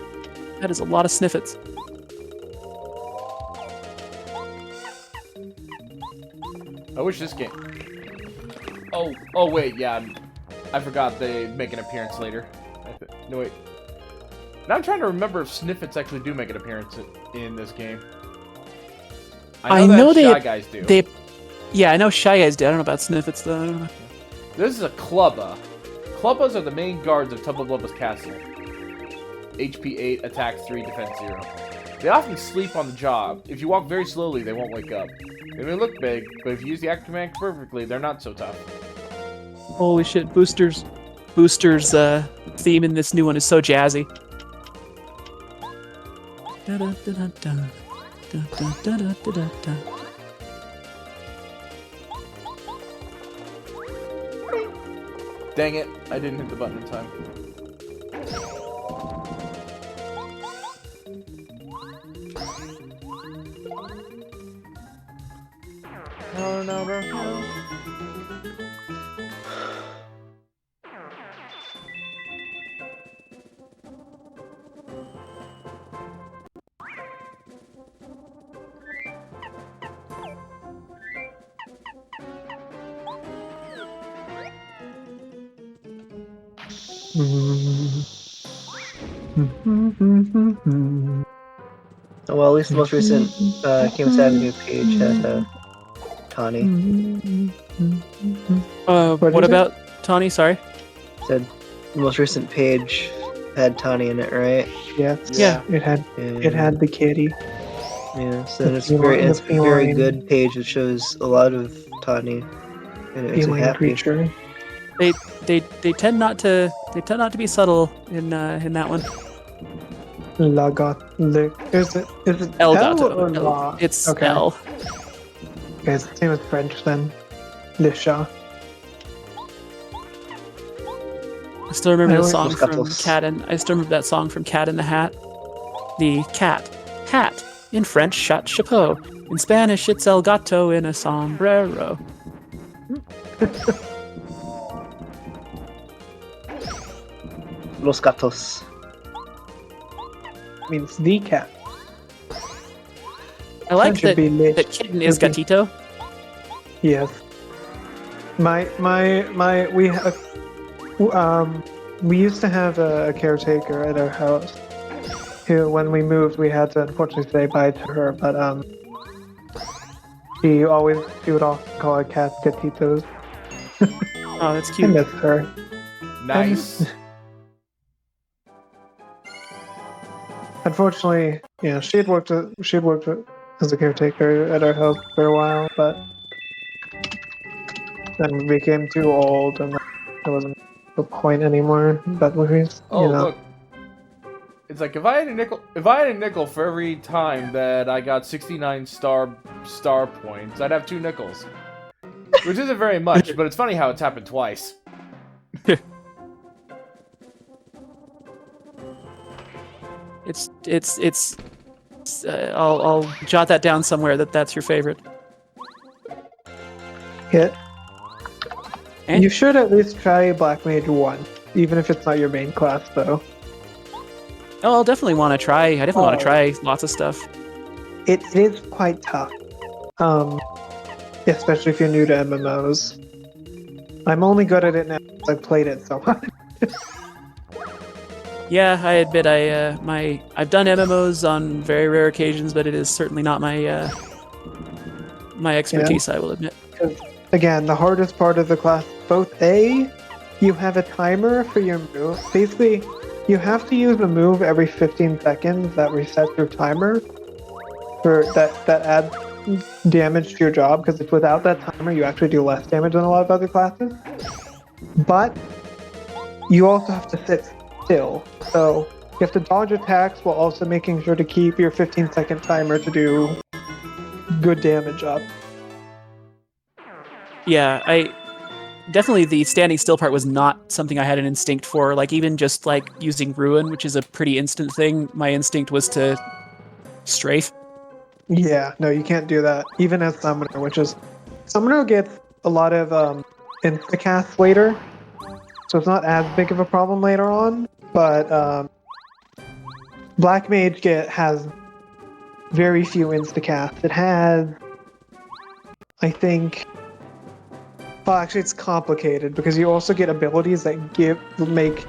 That is a lot of sniffets. I wish this game. Oh wait, yeah. I forgot they make an appearance later. No wait. Now I'm trying to remember if Sniffets actually do make an appearance in this game. I know that Shy Guys do. Yeah, I know Shy Guys do. I don't know about Sniffets though. I don't know. This is a Clubba. Clubbas are the main guards of Tubba Castle. HP 8, attack 3, defense 0. They often sleep on the job. If you walk very slowly, they won't wake up. They may look big, but if you use the active perfectly, they're not so tough. Holy shit, Booster's theme in this new one is so jazzy. Dang it, I didn't hit the button in time. No. Well, at least the most recent King's Avenue page had Tawny. What about Tawny? Sorry. Said the most recent page had Tawny in it, right? Yes. Yeah. It had the kitty. Yeah. So it's a very good page. It shows a lot of Tawny. And it makes me happy. Creature. They tend not to be subtle in that one. Is it El L Gato. or La? It's Okay. L. Okay, it's the same as French then. Le Chat. I still remember the like song Los from Gatos. Cat in. I still remember that song from Cat in the Hat. The cat, hat. In French, chat chapeau. In Spanish, it's el gato in a sombrero. Los Gatos. Means the cat. I like Should that. be lit. That kitten is Should be- gatito. Yes. We used to have a caretaker at our house who, when we moved, we had to unfortunately say bye to her, but she would often call our cats gatitos. Oh, that's I cute. miss her. Nice. Unfortunately, yeah, she had worked as a caretaker at our house for a while, but then we became too old, and there wasn't the point anymore. But Oh, look. It's like if I had a nickel for every time that I got 69 star points, I'd have 2 nickels. Which isn't very much, but it's funny how it's happened twice. I'll jot that down somewhere that's your favorite. Yeah. And You should at least try Black Mage 1. even if it's not your main class, though. Oh, I'll definitely want to try. I definitely want to try lots of stuff. It is quite tough, especially if you're new to MMOs. I'm only good at it now because I've played it so much. Yeah, I admit I've done MMOs on very rare occasions, but it is certainly not my my expertise. I will admit. Again, the hardest part of the class, both you have a timer for your move. Basically, you have to use a move every 15 seconds that resets your timer for that adds damage to your job, because if without that timer you actually do less damage than a lot of other classes. But you also have to sit still. So you have to dodge attacks while also making sure to keep your 15-second timer to do good damage up. Yeah, I definitely the standing still part was not something I had an instinct for. Like even just like using Ruin, which is a pretty instant thing, my instinct was to strafe. Yeah, no, you can't do that. Even as Summoner, Summoner gets a lot of insta-casts later, so it's not as big of a problem later on, but Black Mage has very few insta-casts. It has, I think... Well, actually, it's complicated, because you also get abilities that make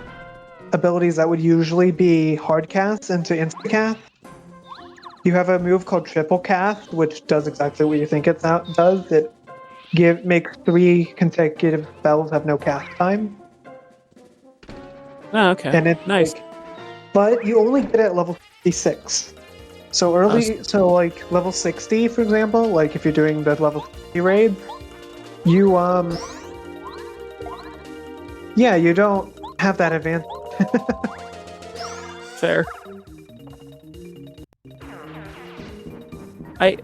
abilities that would usually be hard casts into insta-casts. You have a move called Triple Cast, which does exactly what you think it does. It makes 3 consecutive spells have no cast time. Oh, okay. And it's nice. But you only get it at level 56. So like level 60, for example, like if you're doing the level 60 raid, you you don't have that advantage. Fair. I've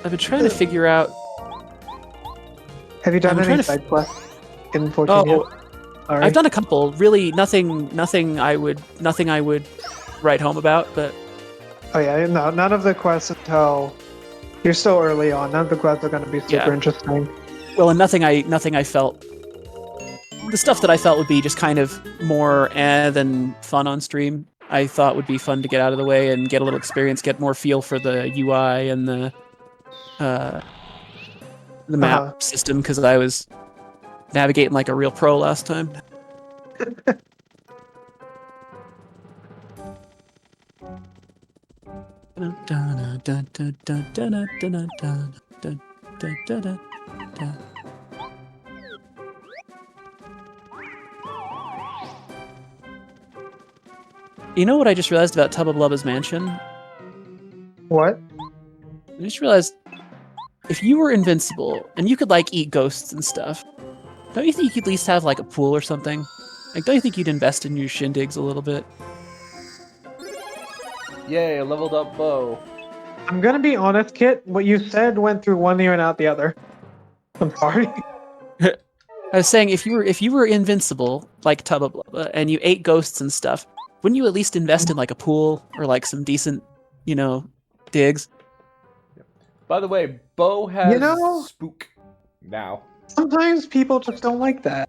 been trying to figure out. Have you done any side quests in 14? Oh, right. I've done a couple. Really, nothing I would write home about. But oh yeah, no, none of the quests until you're so early on. None of the quests are going to be super interesting. Well, and nothing I felt. The stuff that I felt would be just kind of more than fun on stream, I thought would be fun to get out of the way and get a little experience, get more feel for the UI and the map system, because I was navigating like a real pro last time. You know what I just realized about Tubba Blubba's mansion? What? I just realized if you were invincible and you could like eat ghosts and stuff, don't you think you could at least have like a pool or something? Like, don't you think you'd invest in your shindigs a little bit? Yay, leveled up bow. I'm gonna be honest, Kit. What you said went through one ear and out the other. I'm sorry. I was saying if you were invincible like Tubba Blubba and you ate ghosts and stuff, wouldn't you at least invest in like a pool or like some decent, digs? By the way, Bo has spook now. Sometimes people just don't like that.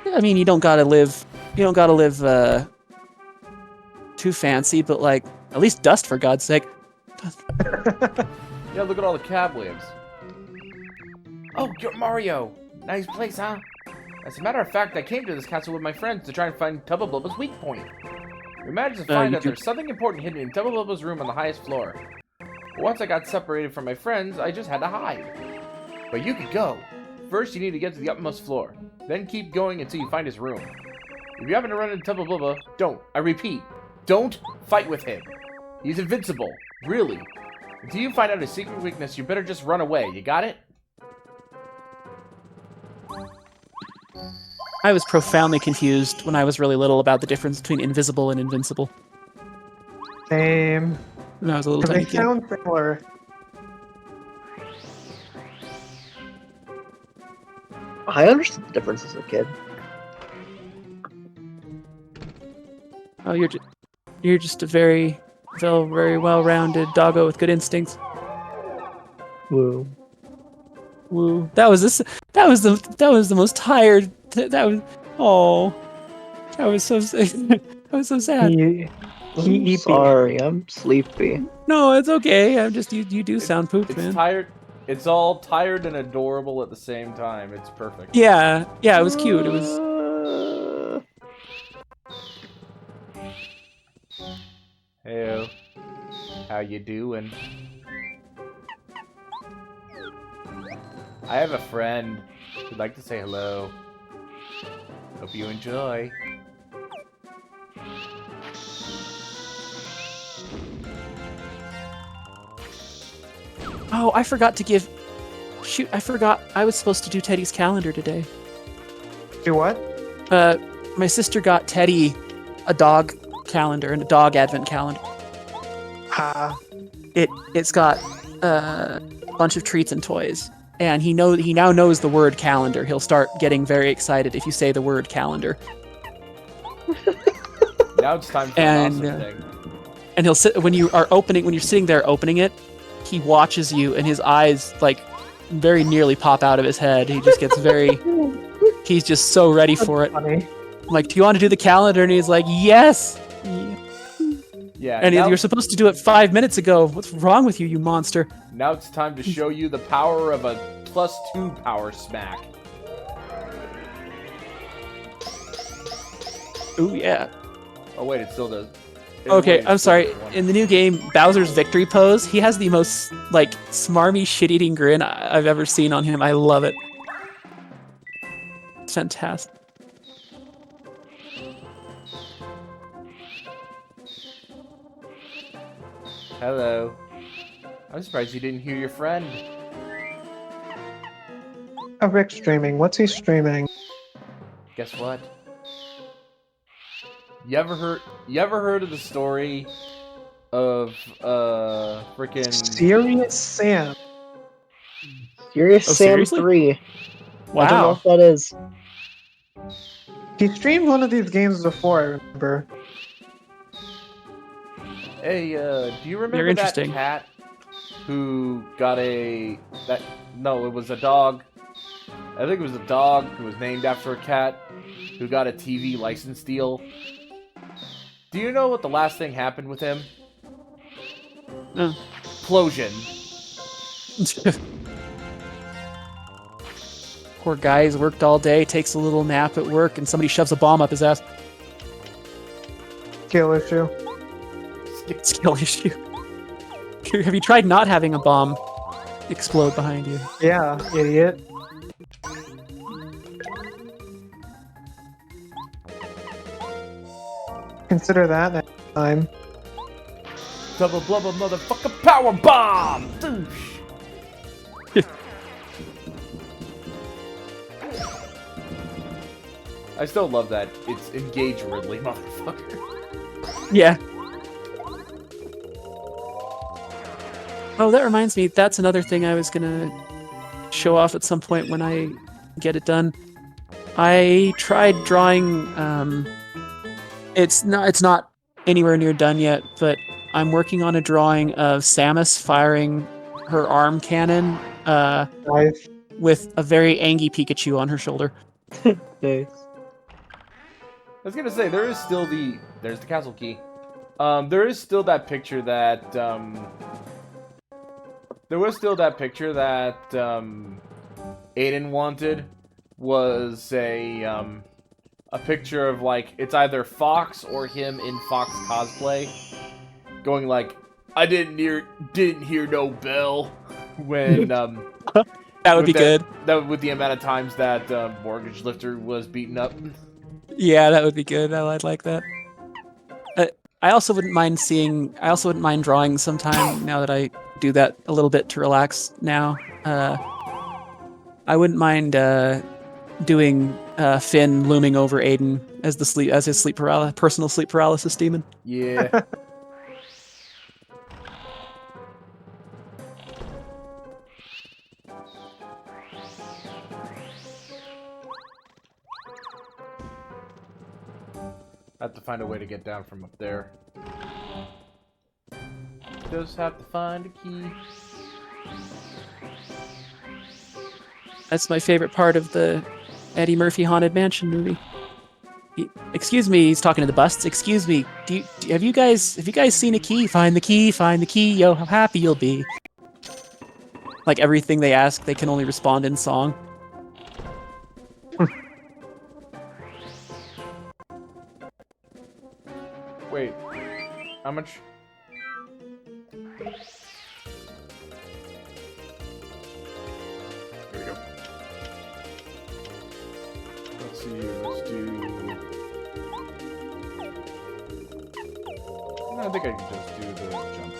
I mean, you don't gotta live too fancy, but like at least dust for God's sake. Yeah, look at all the cab lamps. Oh, you're Mario. Nice place, huh? As a matter of fact, I came to this castle with my friends to try and find Tubba Blubba's weak point. We managed to find that there's something important hidden in Tubba Blubba's room on the highest floor. But once I got separated from my friends, I just had to hide. But you could go. First, you need to get to the uppermost floor. Then keep going until you find his room. If you happen to run into Tubba Blubba, don't. I repeat, don't fight with him. He's invincible. Really. Until you find out his secret weakness, you better just run away. You got it? I was profoundly confused when I was really little about the difference between invisible and invincible. Same. When I was a little tiny kid. They sound similar. I understood the difference as a kid. Oh, you're just a very well-rounded doggo with good instincts. Woo. Woo. That was the most tired That was oh, that was so that was so sad. I'm sorry, I'm sleepy. No, it's okay. I'm just you do sound pooped, It's man. tired. It's all tired and adorable at the same time. It's perfect. Yeah, it was cute. It was. Heyo. How you doing? I have a friend who'd like to say hello. Hope you enjoy. Oh, I forgot to give. Shoot, I forgot. I was supposed to do Teddy's calendar today. Do what? My sister got Teddy a dog calendar and a dog advent calendar. It's got a bunch of treats and toys, and he now knows the word calendar. He'll start getting very excited if you say the word calendar. Now it's time for an awesome thing. And he'll sit when you're sitting there opening it. He watches you, and his eyes like very nearly pop out of his head. He just gets very. He's just so ready for it. Funny. I'm like, do you want to do the calendar? And he's like, yes. Yeah. And you're supposed to do it 5 minutes ago. What's wrong with you, you monster? Now it's time to show you the power of a +2 power smack. Ooh, yeah. Oh wait, it still does. Okay, I'm sorry. In the new game, Bowser's victory pose, he has the most, like, smarmy, shit-eating grin I've ever seen on him. I love it. It's fantastic. Hello. I'm surprised you didn't hear your friend. Oh, Rick's streaming. What's he streaming? Guess what? You ever heard of the story of freaking Serious Sam. Serious Oh, Sam seriously? 3. Wow. I don't know what that is. He streamed one of these games before, I remember. Hey, do you Very remember that interesting. cat who got it was a dog. I think it was a dog who was named after a cat who got a TV license deal. Do you know what the last thing happened with him? No. Explosion. Poor guy, he's worked all day, takes a little nap at work, and somebody shoves a bomb up his ass. Skill issue. Skill issue. Have you tried not having a bomb explode behind you? Yeah, idiot. Consider that next time. Double blubber motherfucker power bomb! Douche! I still love that. It's engage Ridley, motherfucker. Yeah. Oh, that reminds me. That's another thing I was gonna show off at some point when I get it done. I tried drawing. It's not anywhere near done yet, but I'm working on a drawing of Samus firing her arm cannon Nice. with a very angry Pikachu on her shoulder. Nice. I was gonna say, there's the castle key. There is still that picture that, Aiden wanted, was a picture of, like, it's either Fox or him in Fox cosplay, going like, I didn't hear no bell, when, That would be good. That with the amount of times that, Mortgage Lifter was beaten up. Yeah, that would be good. I'd like that. I also wouldn't mind drawing sometime now that I do that a little bit to relax now. I wouldn't mind doing Finn looming over Aiden as his personal sleep paralysis demon. Yeah. I have to find a way to get down from up there. Just have to find a key. That's my favorite part of the Eddie Murphy Haunted Mansion movie. Excuse me, he's talking to the busts. Excuse me, have you guys seen a key? Find the key, yo, how happy you'll be. Like everything they ask, they can only respond in song. Wait, how much? Here we go. Let's see, let's do... I think I can just do the jump.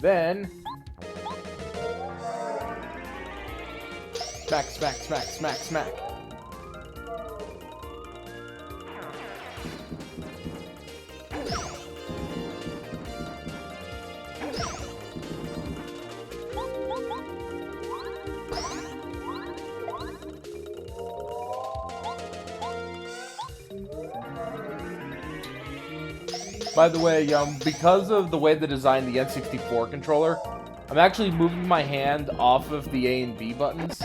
Then... Smack, smack, smack, smack, smack. By the way, because of the way they designed the N64 controller, I'm actually moving my hand off of the A and B buttons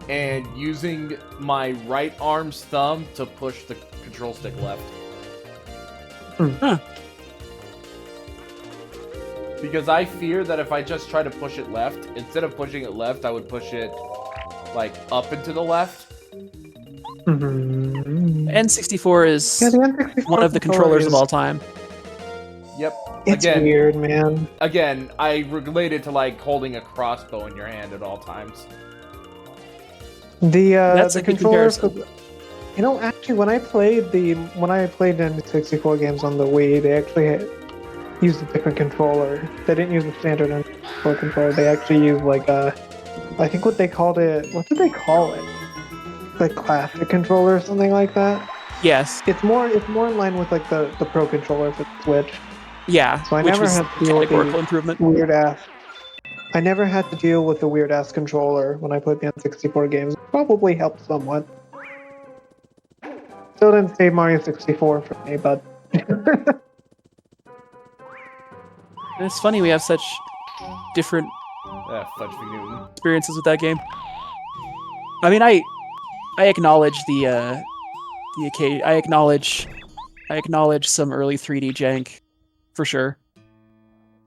and using my right arm's thumb to push the control stick left. Huh. Because I fear that if I just try to push it left, instead of pushing it left, I would push it, like, up and to the left. N64 is Yeah, the N64 one of the controllers of all time. Yep. It's Again, weird, man. Again, I relate it to, like, holding a crossbow in your hand at all times. That's The a good controllers. comparison. You know, actually, when I played N64 games on the Wii, they actually used a different controller. They didn't use the standard N64 controller. They actually used like I think what they called it. What did they call it? The classic controller or something like that. Yes. It's more in line with like the Pro controller for the Switch. Yeah. So I which never was had to deal with categorical the improvement. weird ass. I never had to deal with the weird ass controller when I played the N64 games. It probably helped somewhat. Still didn't save Mario 64 for me, but It's funny we have such different Fudge McNewton. experiences with that game. I mean, I acknowledge the occasion. I acknowledge some early 3D jank, for sure.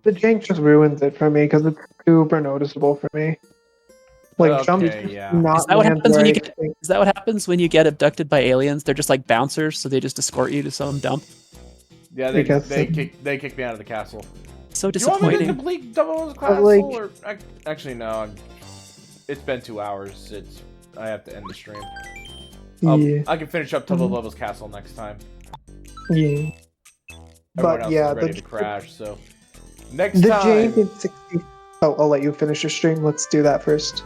the jank just ruins it for me because it's super noticeable for me. Like Okay, jumps yeah. not Is that what land happens where when you I get? think- Is that what happens when you get abducted by aliens? They're just like bouncers, so they just escort you to some dump. Yeah, I guess they so. kicked me out of the castle. So Do you want me to disappointing. complete Double Castle? like- Or actually, no. It's been 2 hours. I have to end the stream. Yeah, I can finish up Double Levels Castle next time. yeah. Everyone But else yeah, is ready the- to crash. So next The time, jank in 60. Oh, I'll let you finish your stream. Let's do that first.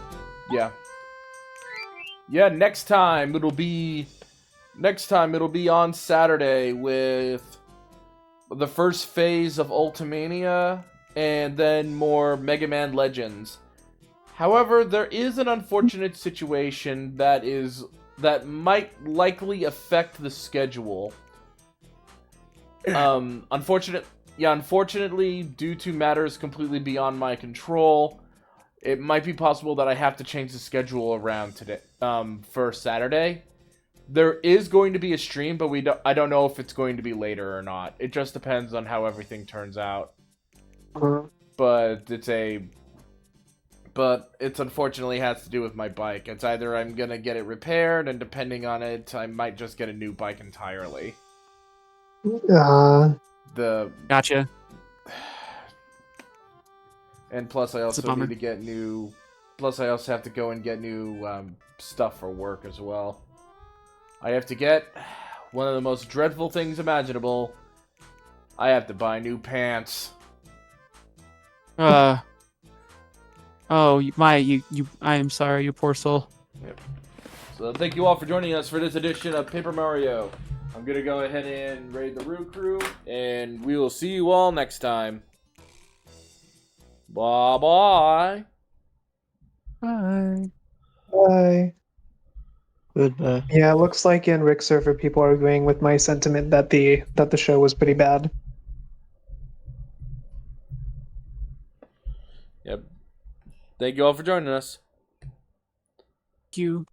yeah. Next time it'll be on Saturday with the first phase of Ultimania and then more Mega Man Legends. However, there is an unfortunate situation that might likely affect the schedule. Unfortunately, due to matters completely beyond my control, it might be possible that I have to change the schedule around today, for Saturday. There is going to be a stream, but I don't know if it's going to be later or not. It just depends on how everything turns out. But it's unfortunately has to do with my bike. It's either I'm gonna get it repaired, and depending on it, I might just get a new bike entirely. Gotcha. And plus, I also bummer. need to get new. Plus, I also have to go and get new stuff for work as well. I have to get one of the most dreadful things imaginable. I have to buy new pants. Oh, I am sorry, you poor soul. Yep. So thank you all for joining us for this edition of Paper Mario. I'm gonna go ahead and raid the Root Crew, and we will see you all next time. Bye-bye. Bye. Bye. Goodbye. Yeah, it looks like in Rick's server people are agreeing with my sentiment that the show was pretty bad. Yep. Thank you all for joining us. Thank you.